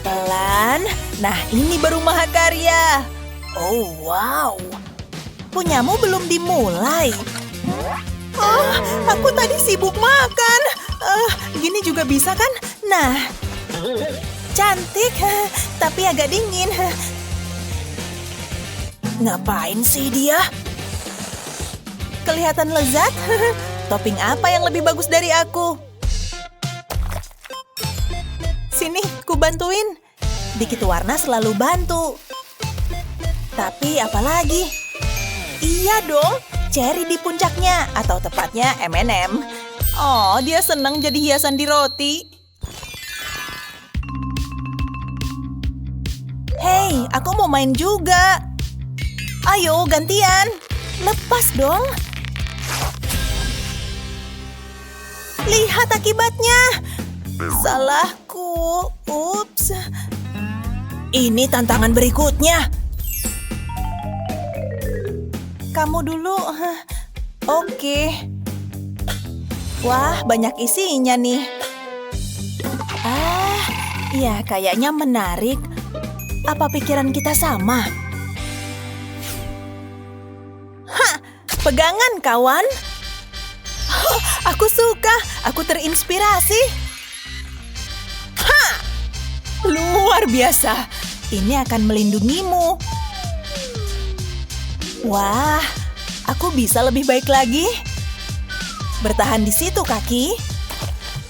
Speaker 3: Pelan. Nah, ini baru mahakarya. Oh, wow. Punyamu belum dimulai. Aku tadi sibuk makan. Gini juga bisa kan? Nah, cantik, tapi agak dingin. Ngapain sih dia? Kelihatan lezat. Topping apa yang lebih bagus dari aku? Sini, ku bantuin. Dikit warna selalu bantu. Tapi apalagi? Iya dong, cherry di puncaknya. Atau tepatnya M&M. Oh, dia senang jadi hiasan di roti. Hei, aku mau main juga. Ayo, gantian. Lepas dong. Lihat akibatnya. Salahku. Ups. Ini tantangan berikutnya. Kamu dulu. Oke. Wah, banyak isinya nih. Iya, kayaknya menarik. Apa pikiran kita sama? Pegangan, kawan. Aku suka. Aku terinspirasi. Luar biasa. Ini akan melindungimu. Wah, aku bisa lebih baik lagi. Bertahan di situ, kaki.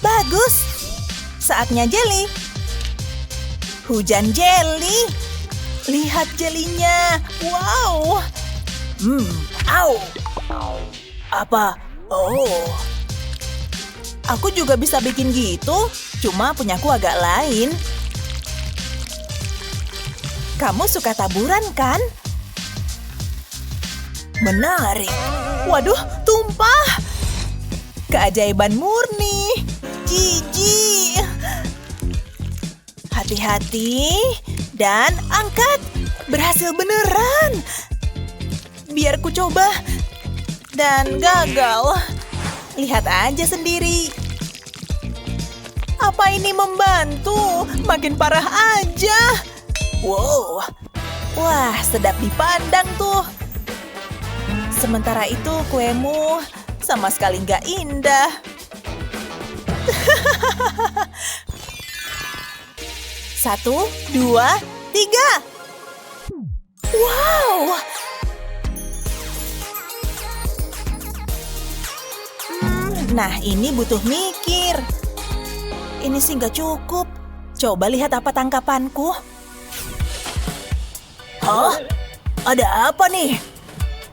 Speaker 3: Bagus. Saatnya jelly. Hujan jelly. Lihat jelinya. Wow. Au. Apa? Oh. Aku juga bisa bikin gitu, cuma punyaku agak lain. Kamu suka taburan, kan? Menarik. Waduh, tumpah. Keajaiban murni. Jijik. Hati-hati. Dan angkat. Berhasil beneran. Biar ku coba. Dan gagal. Lihat aja sendiri. Apa ini membantu? Makin parah aja. Wow. Wah, sedap dipandang tuh. Sementara itu kuemu sama sekali nggak indah. 1, 2, 3. Wow. Nah, ini butuh mikir. Ini sih nggak cukup. Coba lihat apa tangkapanku. Hah? Ada apa nih?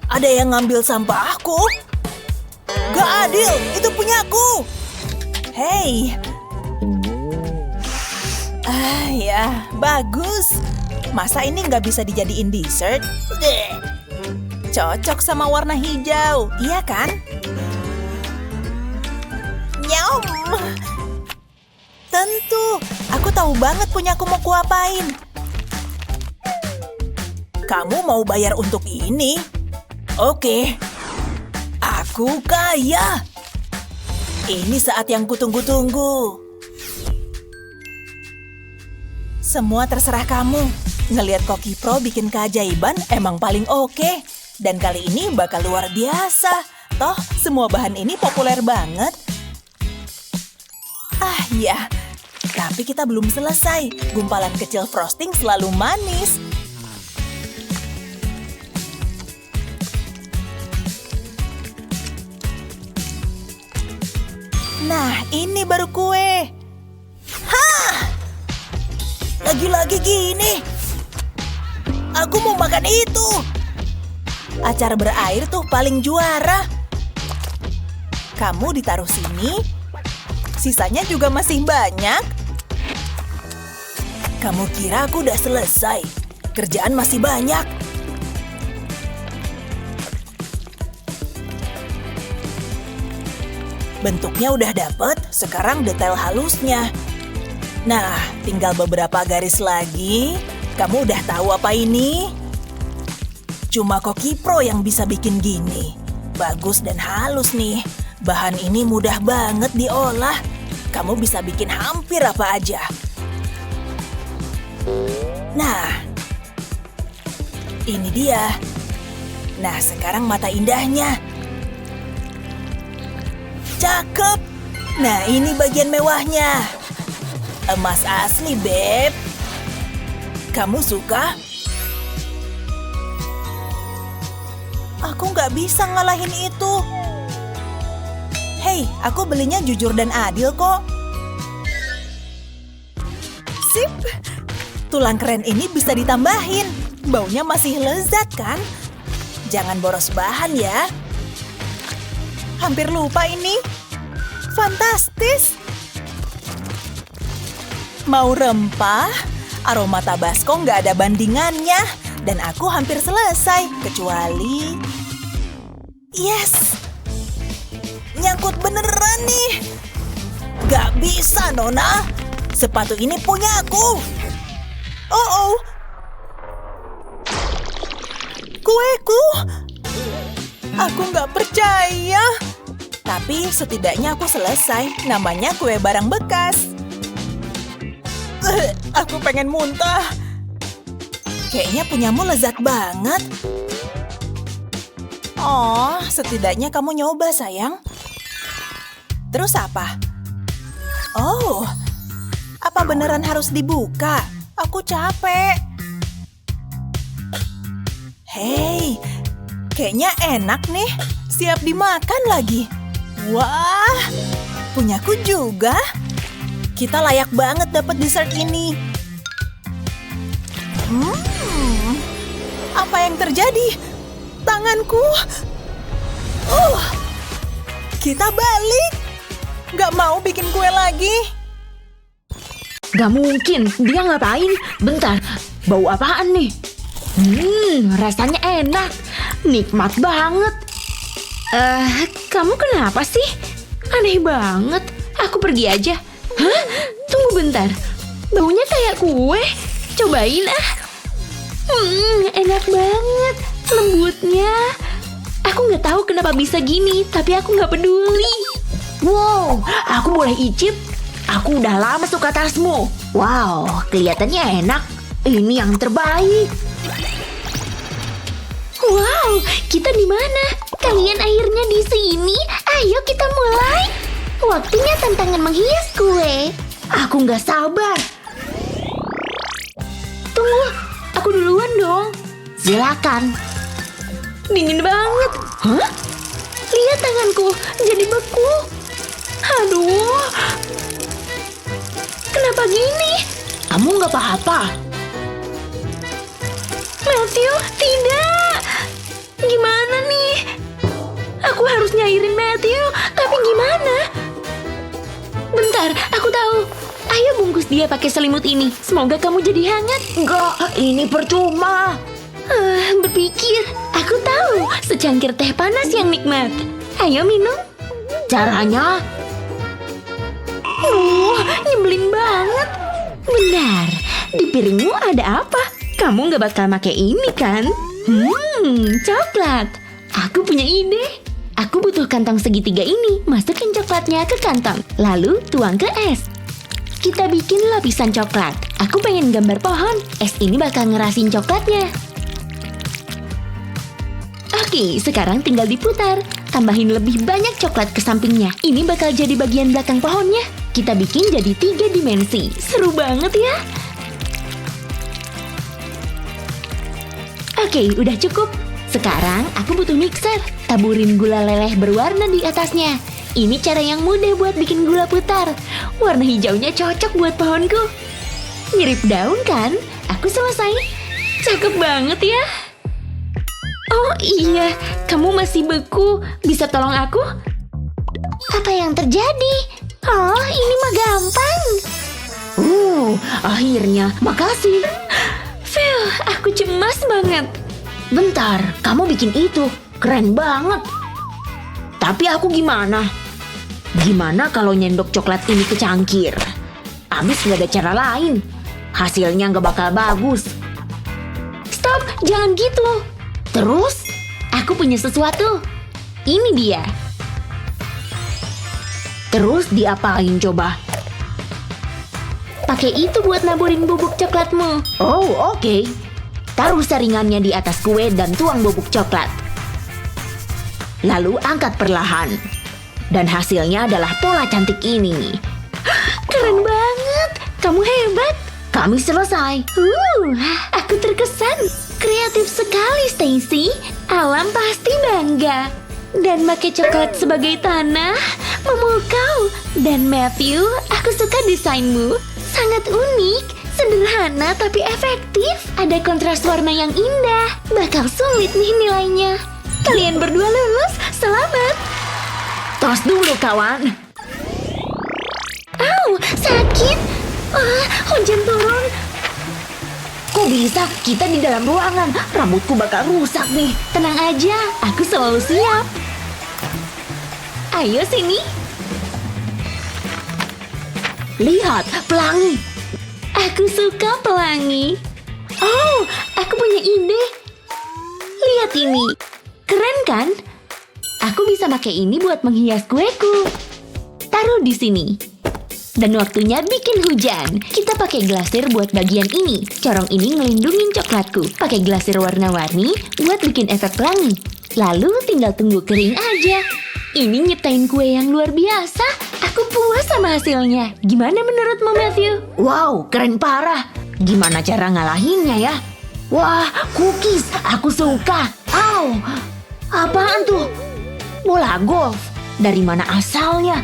Speaker 3: Ada yang ngambil sampahku? Gak adil, itu punyaku. Hei. Ya, bagus. Masa ini nggak bisa dijadiin dessert? Cocok sama warna hijau, iya kan? Nyam. Tentu, aku tahu banget punyaku mau kuapain. Kamu mau bayar untuk ini? Oke, aku kaya. Ini saat yang kutunggu-tunggu. Semua terserah kamu. Ngelihat Koki Pro bikin keajaiban emang paling oke. Dan kali ini bakal luar biasa. Toh, semua bahan ini populer banget. Ya. Tapi kita belum selesai. Gumpalan kecil frosting selalu manis. Nah, ini baru kue. Hah! Lagi-lagi gini. Aku mau makan itu. Acar berair tuh paling juara. Kamu ditaruh sini. Sisanya juga masih banyak. Kamu kira aku udah selesai? Kerjaan masih banyak. Bentuknya udah dapet, sekarang detail halusnya. Nah, tinggal beberapa garis lagi. Kamu udah tahu apa ini? Cuma Koki Pro yang bisa bikin gini. Bagus dan halus nih. Bahan ini mudah banget diolah. Kamu bisa bikin hampir apa aja. Nah, ini dia. Nah, sekarang mata indahnya. Cakep. Nah, ini bagian mewahnya. Emas asli, Beb. Kamu suka? Aku nggak bisa ngalahin itu. Hei, aku belinya jujur dan adil kok. Sip. Tulang keren ini bisa ditambahin. Baunya masih lezat kan? Jangan boros bahan ya. Hampir lupa ini. Fantastis. Mau rempah? Aroma Tabasco nggak ada bandingannya. Dan aku hampir selesai. Kecuali... Yes! Nyangkut beneran nih. Gak bisa, Nona. Sepatu ini punya aku. Oh. Kueku. Aku gak percaya. Tapi setidaknya aku selesai. Namanya kue barang bekas. Aku pengen muntah. Kayaknya punyamu lezat banget. Oh, setidaknya kamu nyoba, sayang. Terus apa? Oh, apa beneran harus dibuka? Aku capek. Hei, kayaknya enak nih. Siap dimakan lagi. Wah, punyaku juga. Kita layak banget dapat dessert ini. Apa yang terjadi? Tanganku. Kita balik. Gak mau bikin kue lagi.
Speaker 4: Gak mungkin, dia ngapain? Bentar, bau apaan nih? Rasanya enak. Nikmat banget. Kamu kenapa sih? Aneh banget. Aku pergi aja. Hah? Tunggu bentar. Baunya kayak kue. Cobain ah. Enak banget. Lembutnya. Aku nggak tahu kenapa bisa gini, tapi aku nggak peduli. Wow, aku boleh icip? Aku udah lama suka tasmu. Wow, kelihatannya enak. Ini yang terbaik. Wow, kita di mana? Kalian akhirnya di sini. Ayo kita mulai. Waktunya tantangan menghias kue. Aku nggak sabar. Tunggu, aku duluan dong. Silakan. Dingin banget. Hah? Lihat tanganku, jadi beku. Aduh. Kenapa gini? Kamu nggak apa-apa? Matthew, tidak. Gimana nih? Aku harus nyairin Matthew, tapi gimana? Bentar, aku tahu. Ayo bungkus dia pakai selimut ini. Semoga kamu jadi hangat. Enggak, ini percuma. Berpikir, aku tahu secangkir teh panas yang nikmat. Ayo minum. Caranya? Nyebelin banget. Benar, di piringmu ada apa? Kamu nggak bakal pakai ini kan? Coklat. Aku punya ide. Aku butuh kantong segitiga ini. Masukin coklatnya ke kantong. Lalu tuang ke es. Kita bikin lapisan coklat. Aku pengen gambar pohon. Es ini bakal ngerasin coklatnya. Oke, sekarang tinggal diputar. Tambahin lebih banyak coklat ke sampingnya. Ini bakal jadi bagian belakang pohonnya. Kita bikin jadi 3 dimensi. Seru banget ya. Oke, udah cukup. Sekarang aku butuh mixer. Taburin gula leleh berwarna di atasnya. Ini cara yang mudah buat bikin gula putar. Warna hijaunya cocok buat pohonku. Mirip daun kan? Aku selesai. Cakep banget ya. Oh iya, kamu masih beku. Bisa tolong aku? Apa yang terjadi? Oh, ini mah gampang. Akhirnya. Makasih. Phil, aku cemas banget. Bentar, kamu bikin itu. Keren banget. Tapi aku gimana? Gimana kalau nyendok coklat ini ke cangkir? Abis gak ada cara lain. Hasilnya gak bakal bagus. Stop, jangan gitu. Terus, aku punya sesuatu. Ini dia. Terus diapain coba? Pakai itu buat naburin bubuk coklatmu. Oh, oke. Taruh saringannya di atas kue dan tuang bubuk coklat. Lalu angkat perlahan. Dan hasilnya adalah pola cantik ini. Keren banget. Kamu hebat. Kami selesai. Aku terkesan. Kreatif sekali, Stacy. Alam pasti bangga. Dan pakai coklat sebagai tanah, memukau. Dan Matthew, aku suka desainmu. Sangat unik, sederhana tapi efektif. Ada kontras warna yang indah. Bakal sulit nih nilainya. Kalian berdua lulus, selamat. Tos dulu, kawan. Au, sakit. Hujan turun. Kok bisa? Kita di dalam ruangan. Rambutku bakal rusak nih. Tenang aja, aku selalu siap. Ayo sini. Lihat, pelangi. Aku suka pelangi. Oh, aku punya ide. Lihat ini. Keren kan? Aku bisa pakai ini buat menghias kueku. Taruh di sini. Dan waktunya bikin hujan. Kita pakai glasir buat bagian ini. Corong ini ngelindungin coklatku. Pakai glasir warna-warni buat bikin efek pelangi. Lalu tinggal tunggu kering aja. Ini nyiptain kue yang luar biasa. Aku puas sama hasilnya. Gimana menurutmu, Matthew? Wow, keren parah. Gimana cara ngalahinnya ya? Wah, cookies. Aku suka. Au, apaan tuh? Bola golf. Dari mana asalnya?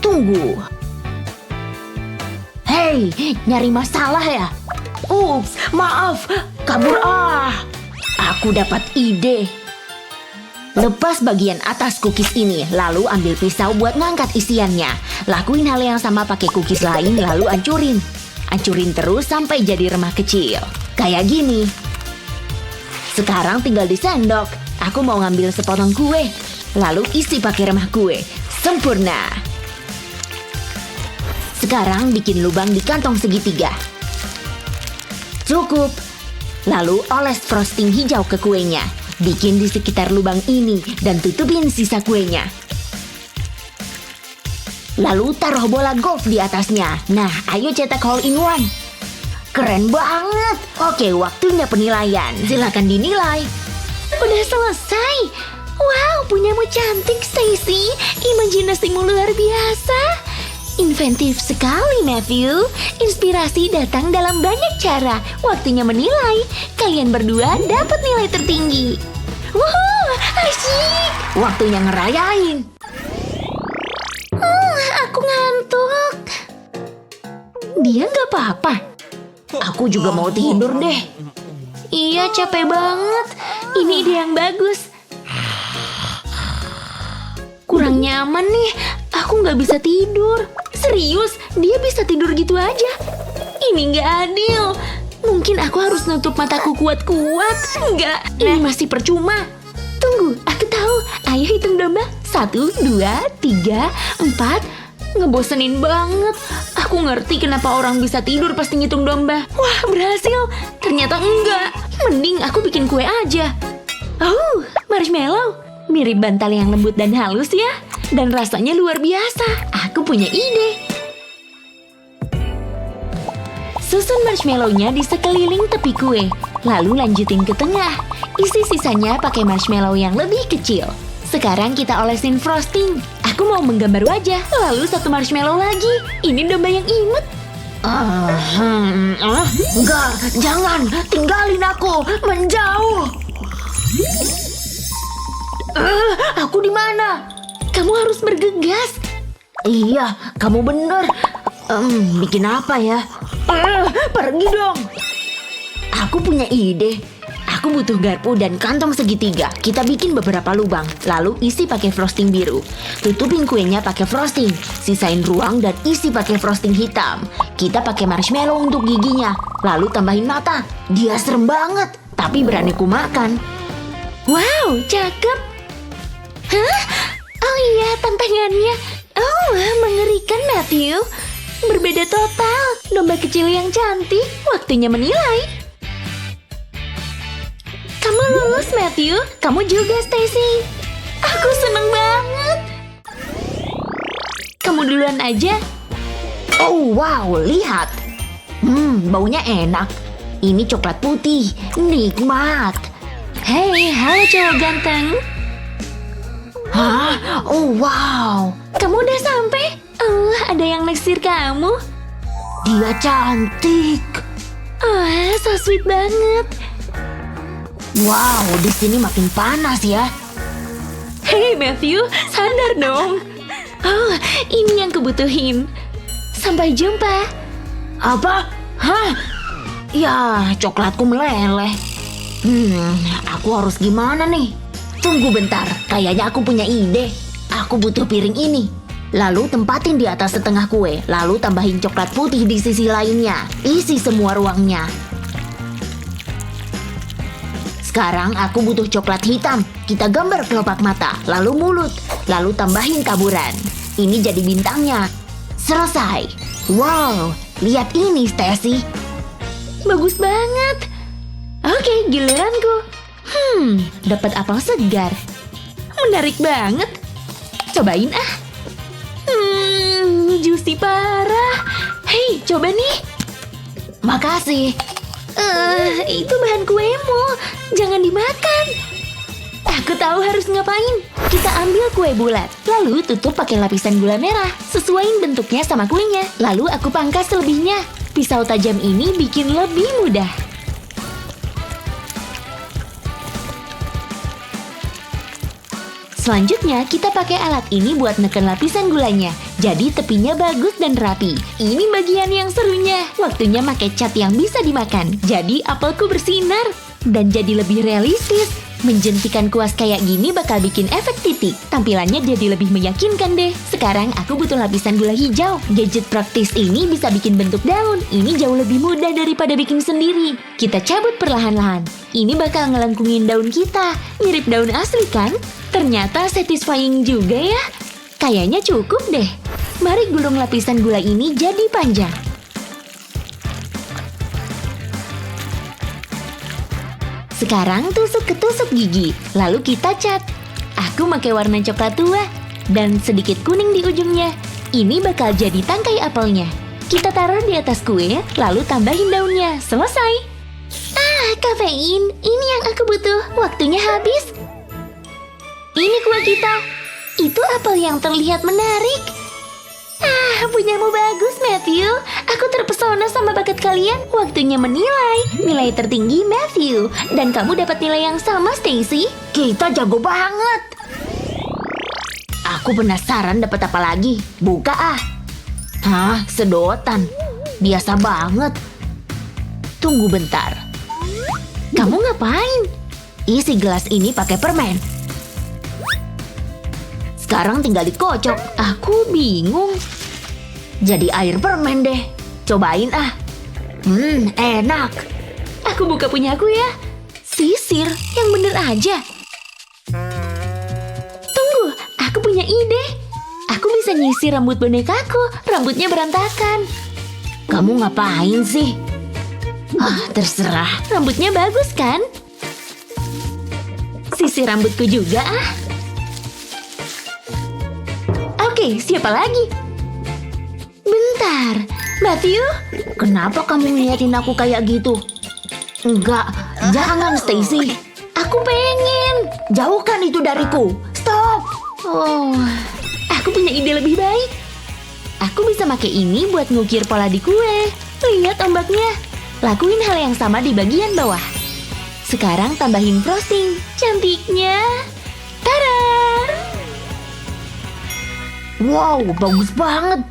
Speaker 4: Tunggu. Hei, nyari masalah ya? Ups, maaf, kabur ah. Aku dapat ide. Lepas bagian atas cookies ini, lalu ambil pisau buat ngangkat isiannya. Lakuin hal yang sama pakai cookies lain, lalu hancurin. Hancurin terus sampai jadi remah kecil. Kayak gini. Sekarang tinggal disendok. Aku mau ngambil sepotong kue. Lalu isi pakai remah kue. Sempurna. Sekarang bikin lubang di kantong segitiga. Cukup. Lalu oles frosting hijau ke kuenya. Bikin di sekitar lubang ini dan tutupin sisa kuenya. Lalu taruh bola golf di atasnya. Nah, ayo cetak hole in one. Keren banget. Oke, waktunya penilaian. Silakan dinilai. Udah selesai. Wow, punyamu cantik, Stacy. Imajinasimu luar biasa. Inventif sekali, Matthew. Inspirasi datang dalam banyak cara. Waktunya menilai. Kalian berdua dapat nilai tertinggi. Wuhuu, asyik. Waktunya ngerayain. Aku ngantuk. Dia nggak apa-apa. Aku juga mau tidur deh. Iya, capek banget. Ini ide yang bagus. Kurang nyaman nih. Aku nggak bisa tidur. Serius, dia bisa tidur gitu aja. Ini nggak adil. Mungkin aku harus nutup mataku kuat-kuat. Enggak, ini masih percuma. Tunggu, aku tahu. Ayo hitung domba. 1, 2, 3, 4. Ngebosenin banget. Aku ngerti kenapa orang bisa tidur pas ngitung domba. Wah, berhasil. Ternyata enggak. Mending aku bikin kue aja. Oh, marshmallow. Mirip bantal yang lembut dan halus ya. Dan rasanya luar biasa. Aku punya ide. Susun marshmallow-nya di sekeliling tepi kue. Lalu lanjutin ke tengah. Isi sisanya pakai marshmallow yang lebih kecil. Sekarang kita olesin frosting. Aku mau menggambar wajah. Lalu 1 marshmallow lagi. Ini domba yang imut. Enggak, jangan. Tinggalin aku. Menjauh. Aku di mana? Kamu harus bergegas. Iya, kamu bener. Bikin apa ya? Pergi dong. Aku punya ide. Aku butuh garpu dan kantong segitiga. Kita bikin beberapa lubang, lalu isi pakai frosting biru. Tutupin kuenya pakai frosting. Sisain ruang dan isi pakai frosting hitam. Kita pakai marshmallow untuk giginya. Lalu tambahin mata. Dia serem banget, tapi berani ku makan. Wow, cakep. Hah? Oh iya, tantangannya. Oh, mengerikan, Matthew. Berbeda total. Domba kecil yang cantik. Waktunya menilai. Kamu lulus, Matthew. Kamu juga, Stacy. Aku seneng banget. Kamu duluan aja. Oh, wow, lihat. Baunya enak. Ini coklat putih. Nikmat. Hei, halo cowok ganteng. Hah? Oh, wow. Kamu udah sampai? Oh, ada yang naksir kamu. Dia cantik. Oh, so sweet banget. Wow, di sini makin panas ya. Hey Matthew, sadar dong. Oh, ini yang kubutuhin. Sampai jumpa. Apa? Hah? Ya, coklatku meleleh. Aku harus gimana nih? Tunggu bentar, kayaknya aku punya ide. Aku butuh piring ini. Lalu tempatin di atas setengah kue. Lalu tambahin coklat putih di sisi lainnya. Isi semua ruangnya. Sekarang aku butuh coklat hitam. Kita gambar kelopak mata, lalu mulut. Lalu tambahin taburan. Ini jadi bintangnya. Selesai. Wow, lihat ini, Stacy. Bagus banget. Oke, giliranku. Dapat apel segar. Menarik banget. Cobain ah. Juicy parah. Hei, coba nih. Makasih. Itu bahan kuemu. Jangan dimakan. Aku tahu harus ngapain. Kita ambil kue bulat, lalu tutup pakai lapisan gula merah. Sesuaiin bentuknya sama kuenya. Lalu aku pangkas selebihnya. Pisau tajam ini bikin lebih mudah. Selanjutnya, kita pakai alat ini buat neken lapisan gulanya. Jadi tepinya bagus dan rapi. Ini bagian yang serunya. Waktunya pakai cat yang bisa dimakan. Jadi apelku bersinar. Dan jadi lebih realistis. Menjentikan kuas kayak gini bakal bikin efek titik. Tampilannya jadi lebih meyakinkan deh. Sekarang aku butuh lapisan gula hijau. Gadget praktis ini bisa bikin bentuk daun. Ini jauh lebih mudah daripada bikin sendiri. Kita cabut perlahan-lahan. Ini bakal ngelengkungin daun kita. Mirip daun asli kan? Ternyata satisfying juga ya. Kayaknya cukup deh. Mari gulung lapisan gula ini jadi panjang. Sekarang tusuk ke tusuk gigi, lalu kita cat. Aku pakai warna coklat tua dan sedikit kuning di ujungnya. Ini bakal jadi tangkai apelnya. Kita taruh di atas kue, lalu tambahin daunnya. Selesai. Kafein. Ini yang aku butuh. Waktunya habis. Ini kue kita. Itu apel yang terlihat menarik. Punyamu bagus, Matthew. Aku terpesona sama bakat kalian. Waktunya menilai. Nilai tertinggi, Matthew. Dan kamu dapat nilai yang sama, Stacy. Kita jago banget. Aku penasaran dapat apa lagi. Buka sedotan. Biasa banget. Tunggu bentar. Kamu ngapain? Isi gelas ini pakai permen. Sekarang tinggal dikocok. Aku bingung. Jadi air permen deh. Cobain enak. Aku buka punyaku ya. Sisir, yang bener aja. Tunggu, aku punya ide. Aku bisa nyisir rambut bonekaku. Rambutnya berantakan. Kamu ngapain sih? Terserah. Rambutnya bagus kan? Sisir rambutku juga Oke, siapa lagi? Bentar, Matthew, kenapa kamu ngeliatin aku kayak gitu? Enggak, jangan Stacy. Aku pengen. Jauhkan itu dariku. Stop. Aku punya ide lebih baik. Aku bisa pakai ini buat ngukir pola di kue. Lihat ombaknya. Lakuin hal yang sama di bagian bawah. Sekarang tambahin frosting. Cantiknya. Tada! Wow, bagus banget.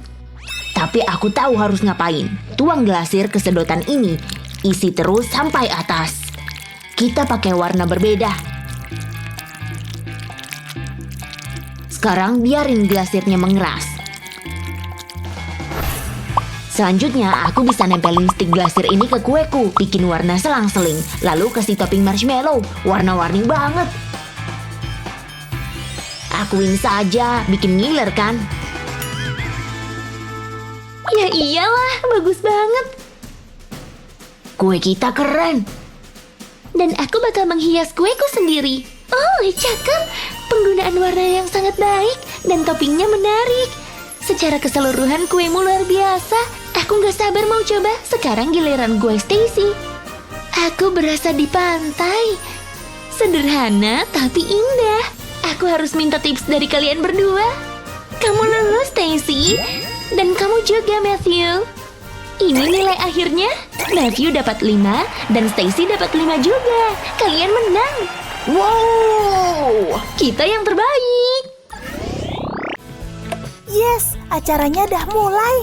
Speaker 4: Tapi aku tahu harus ngapain. Tuang glasir ke sedotan ini. Isi terus sampai atas. Kita pakai warna berbeda. Sekarang biarin glasirnya mengeras. Selanjutnya, aku bisa nempelin stik glasir ini ke kueku. Bikin warna selang-seling. Lalu kasih topping marshmallow. Warna-warni banget. Akuin saja, bikin ngiler kan? Ya iyalah, bagus banget. Kue kita keren. Dan aku bakal menghias kueku sendiri. Oh, cakep. Penggunaan warna yang sangat baik dan toppingnya menarik. Secara keseluruhan kuemu luar biasa. Aku gak sabar mau coba. Sekarang giliran gue Stacy. Aku berasa di pantai. Sederhana tapi indah. Aku harus minta tips dari kalian berdua. Kamu lulus, Stacy. Dan kamu juga, Matthew. Ini nilai akhirnya. Matthew dapat 5 dan Stacy dapat 5 juga. Kalian menang. Wow, kita yang terbaik.
Speaker 3: Yes, acaranya udah mulai.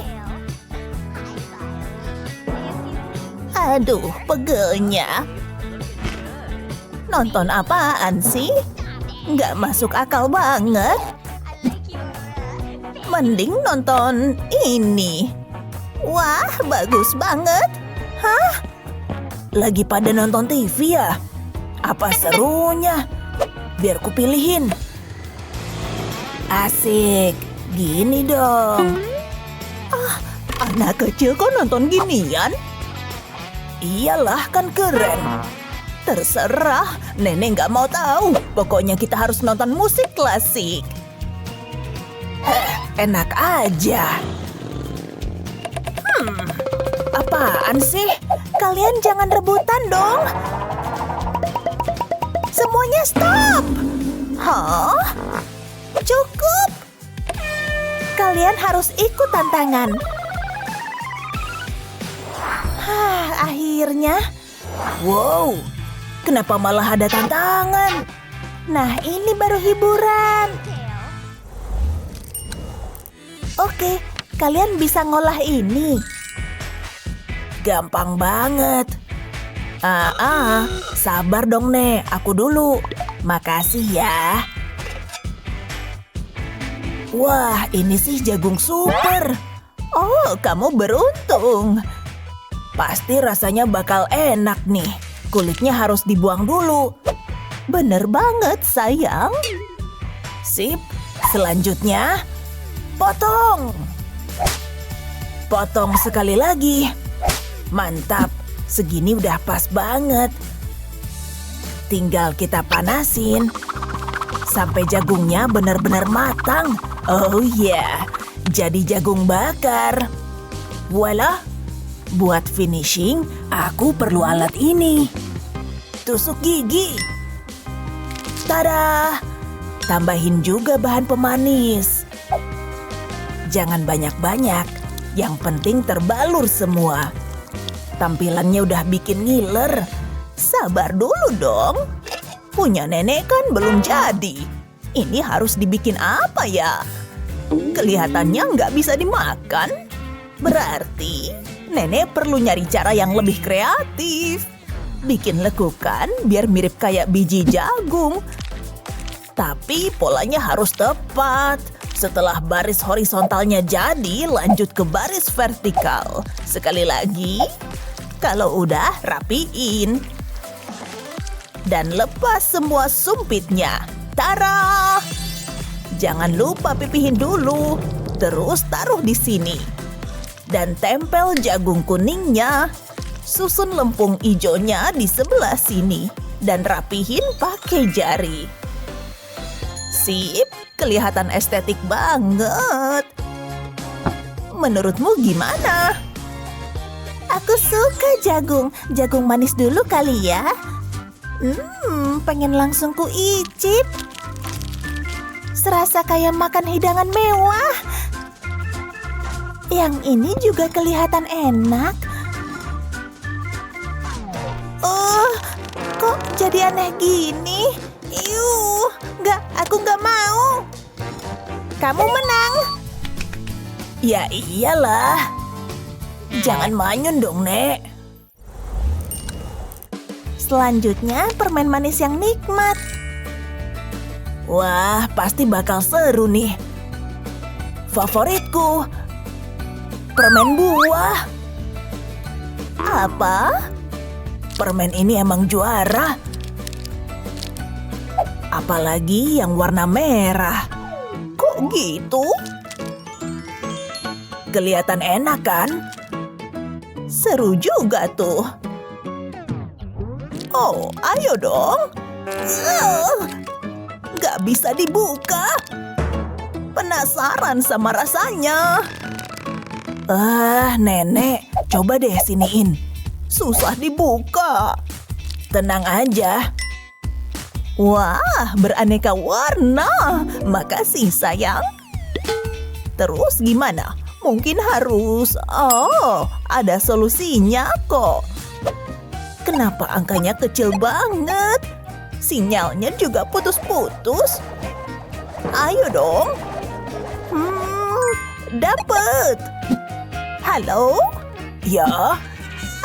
Speaker 3: Aduh, pegelnya. Nonton apaan sih? Nggak masuk akal banget. Mending nonton ini. Wah, bagus banget. Hah? Lagi pada nonton TV ya? Apa serunya? Biar ku pilihin. Asik. Gini dong. Anak kecil kok nonton ginian? Iyalah, kan keren. Terserah, nenek nggak mau tahu. Pokoknya kita harus nonton musik klasik. Enak aja. Apaan sih? Kalian jangan rebutan dong. Semuanya stop. Hah? Cukup. Kalian harus ikut tantangan. Akhirnya. Wow. Kenapa malah ada tantangan? Nah, ini baru hiburan. Oke, kalian bisa ngolah ini. Gampang banget. Sabar dong, Nek. Aku dulu. Makasih ya. Wah, ini sih jagung super. Oh, kamu beruntung. Pasti rasanya bakal enak nih. Kulitnya harus dibuang dulu. Bener banget, sayang. Sip, selanjutnya potong. Potong sekali lagi. Mantap, segini udah pas banget. Tinggal kita panasin sampai jagungnya benar-benar matang. Oh yeah, jadi jagung bakar. Voila, buat finishing aku perlu alat ini. Tusuk gigi. Tada! Tambahin juga bahan pemanis. Jangan banyak-banyak, yang penting terbalur semua. Tampilannya udah bikin ngiler. Sabar dulu dong. Punya nenek kan belum jadi. Ini harus dibikin apa ya? Kelihatannya nggak bisa dimakan. Berarti nenek perlu nyari cara yang lebih kreatif. Bikin lekukan biar mirip kayak biji jagung. Tapi polanya harus tepat. Setelah baris horizontalnya jadi, lanjut ke baris vertikal. Sekali lagi, kalau udah rapiin. Dan lepas semua sumpitnya. Tara! Jangan lupa pipihin dulu. Terus taruh di sini. Dan tempel jagung kuningnya. Susun lempung ijonya di sebelah sini. Dan rapihin pakai jari. Sip, kelihatan estetik banget. Menurutmu gimana? Aku suka jagung. Jagung manis dulu kali ya. Pengen langsung ku icip. Serasa kayak makan hidangan mewah. Yang ini juga kelihatan enak. Kok jadi aneh gini? Aku nggak mau. Kamu menang. Ya iyalah. Jangan manyun dong, Nek. Selanjutnya permen manis yang nikmat. Wah, pasti bakal seru nih. Favoritku. Permen buah. Apa? Permen ini emang juara. Apalagi yang warna merah. Kok gitu? Kelihatan enak kan? Seru juga tuh. Oh, ayo dong. Gak bisa dibuka. Penasaran sama rasanya. Nenek, coba deh siniin. Susah dibuka. Tenang aja. Wah, beraneka warna. Makasih, sayang. Terus gimana? Mungkin harus... ada solusinya kok. Kenapa angkanya kecil banget? Sinyalnya juga putus-putus. Ayo dong. Dapet. Halo? Ya,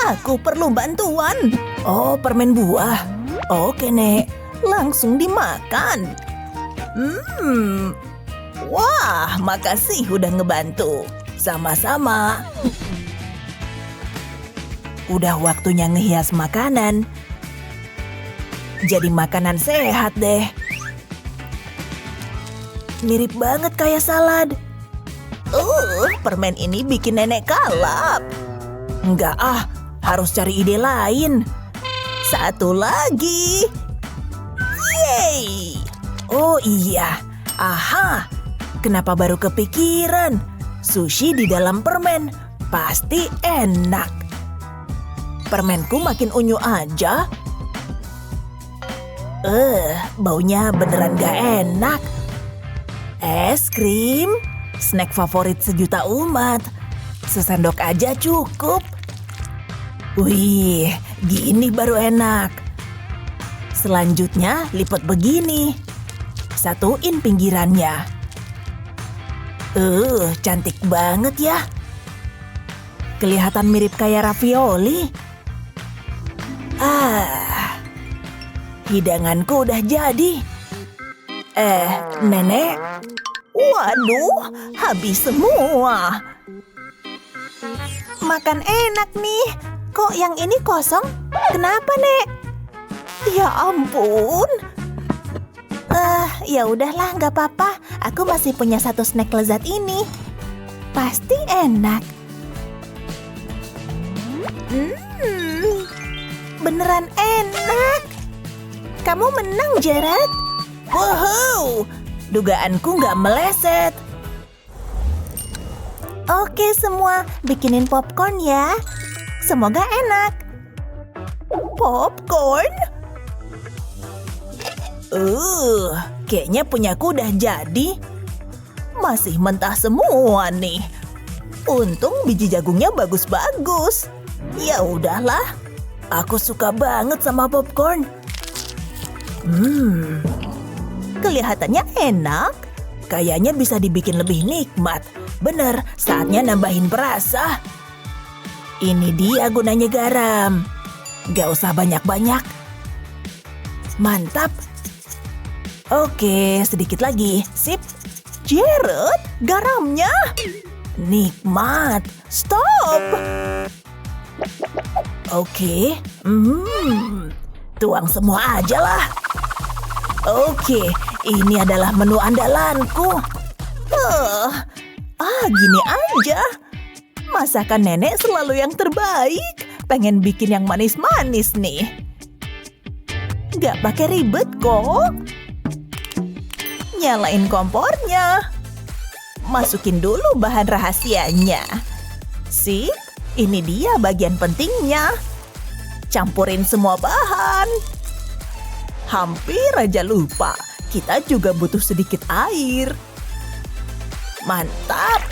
Speaker 3: aku perlu bantuan. Oh, permen buah. Oke, Nek. Langsung dimakan. Wah, makasih udah ngebantu. Sama-sama. Udah waktunya ngehias makanan. Jadi makanan sehat deh. Mirip banget kayak salad. Permen ini bikin nenek kalap. Enggak harus cari ide lain. Satu lagi. Yeay. Oh iya. Aha. Kenapa baru kepikiran? Sushi di dalam permen. Pasti enak. Permenku makin unyu aja. Baunya beneran gak enak. Es krim, snack favorit sejuta umat. Sesendok aja cukup. Wih, gini baru enak. Selanjutnya lipat begini. Satuin pinggirannya. Cantik banget ya. Kelihatan mirip kayak ravioli. Hidanganku udah jadi. Nenek. Waduh, habis semua. Makan enak nih. Kok yang ini kosong? Kenapa, Nek? Ya ampun. Ya udahlah, nggak apa-apa. Aku masih punya satu snack lezat ini. Pasti enak. Beneran enak. Kamu menang, Jared. Wow, dugaanku nggak meleset. Oke semua, bikinin popcorn ya. Semoga enak. Popcorn? Kayaknya punyaku udah jadi. Masih mentah semua nih. Untung biji jagungnya bagus-bagus. Ya udahlah. Aku suka banget sama popcorn. Kelihatannya enak. Kayaknya bisa dibikin lebih nikmat. Bener, saatnya nambahin perasa. Ini dia gunanya garam. Gak usah banyak-banyak. Mantap. Oke, sedikit lagi. Sip. Jared, garamnya. Nikmat. Stop. Oke. Tuang semua aja lah. Oke, ini adalah menu andalanku. Gini aja. Masakan nenek selalu yang terbaik. Pengen bikin yang manis-manis nih. Gak pakai ribet kok. Nyalain kompornya. Masukin dulu bahan rahasianya. Sip, ini dia bagian pentingnya. Campurin semua bahan. Hampir aja lupa, kita juga butuh sedikit air. Mantap.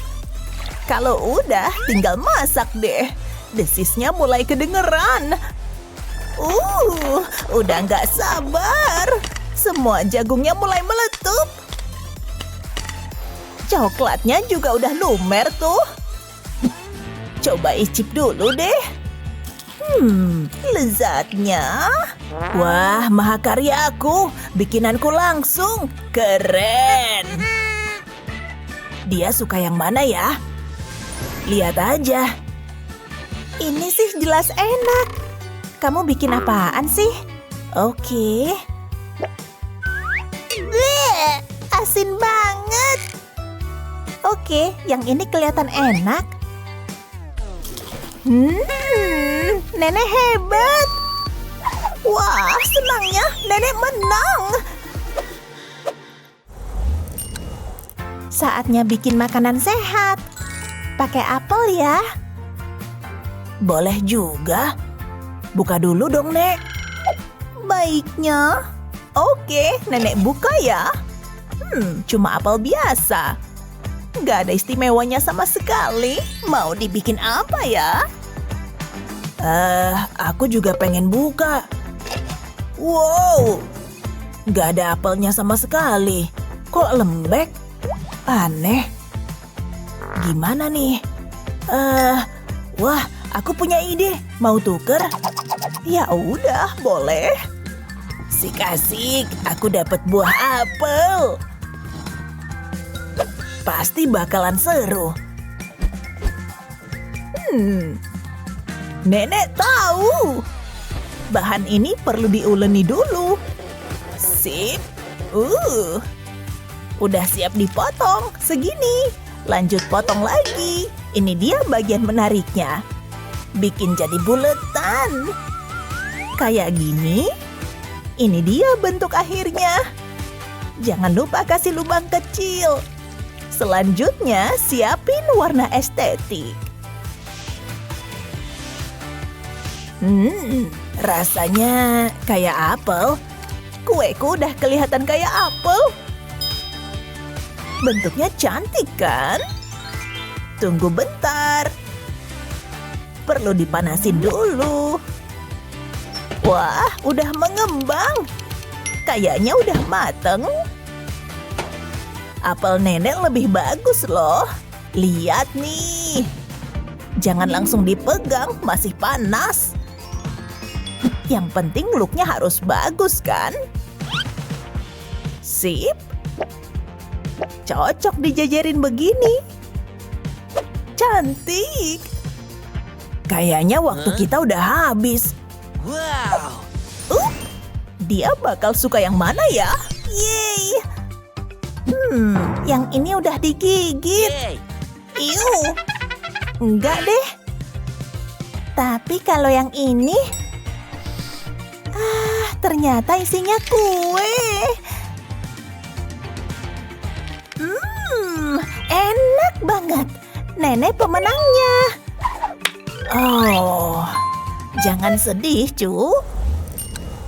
Speaker 3: Kalau udah, tinggal masak deh. Desisnya mulai kedengeran. Udah nggak sabar. Semua jagungnya mulai meletup. Coklatnya juga udah lumer tuh. Coba icip dulu deh. Lezatnya. Wah, mahakaryaku. Bikinanku langsung. Keren. Dia suka yang mana ya? Lihat aja. Ini sih jelas enak. Kamu bikin apaan sih? Oke. Bleh, asin banget. Oke, yang ini kelihatan enak. Nenek hebat. Wah, senangnya nenek menang. Saatnya bikin makanan sehat. Pakai apel ya. Boleh juga. Buka dulu dong, Nek. Baiknya. Oke, nenek buka ya. Cuma apel biasa. Gak ada istimewanya sama sekali. Mau dibikin apa ya? Aku juga pengen buka. Wow, gak ada apelnya sama sekali. Kok lembek? Aneh. Gimana nih? Wah, aku punya ide. Mau tuker? Ya udah, boleh. Asik-asik, aku dapat buah apel. Pasti bakalan seru. Nenek tahu. Bahan ini perlu diuleni dulu. Sip. Udah siap dipotong. Segini. Lanjut potong lagi. Ini dia bagian menariknya. Bikin jadi buletan. Kayak gini. Ini dia bentuk akhirnya. Jangan lupa kasih lubang kecil. Selanjutnya, siapin warna estetik. Rasanya kayak apel. Kueku udah kelihatan kayak apel. Bentuknya cantik kan? Tunggu bentar. Perlu dipanasin dulu. Wah, udah mengembang. Kayaknya udah mateng. Apel nenek lebih bagus loh. Lihat nih. Jangan langsung dipegang, masih panas. Yang penting looknya harus bagus kan? Sip. Cocok dijajarin begini. Cantik. Kayaknya waktu kita udah habis. Dia bakal suka yang mana ya? Yeay. Yang ini udah digigit. Iu. Enggak deh. Tapi kalau yang ini... ternyata isinya kue. Enak banget. Nenek pemenangnya. Oh, jangan sedih, Cu.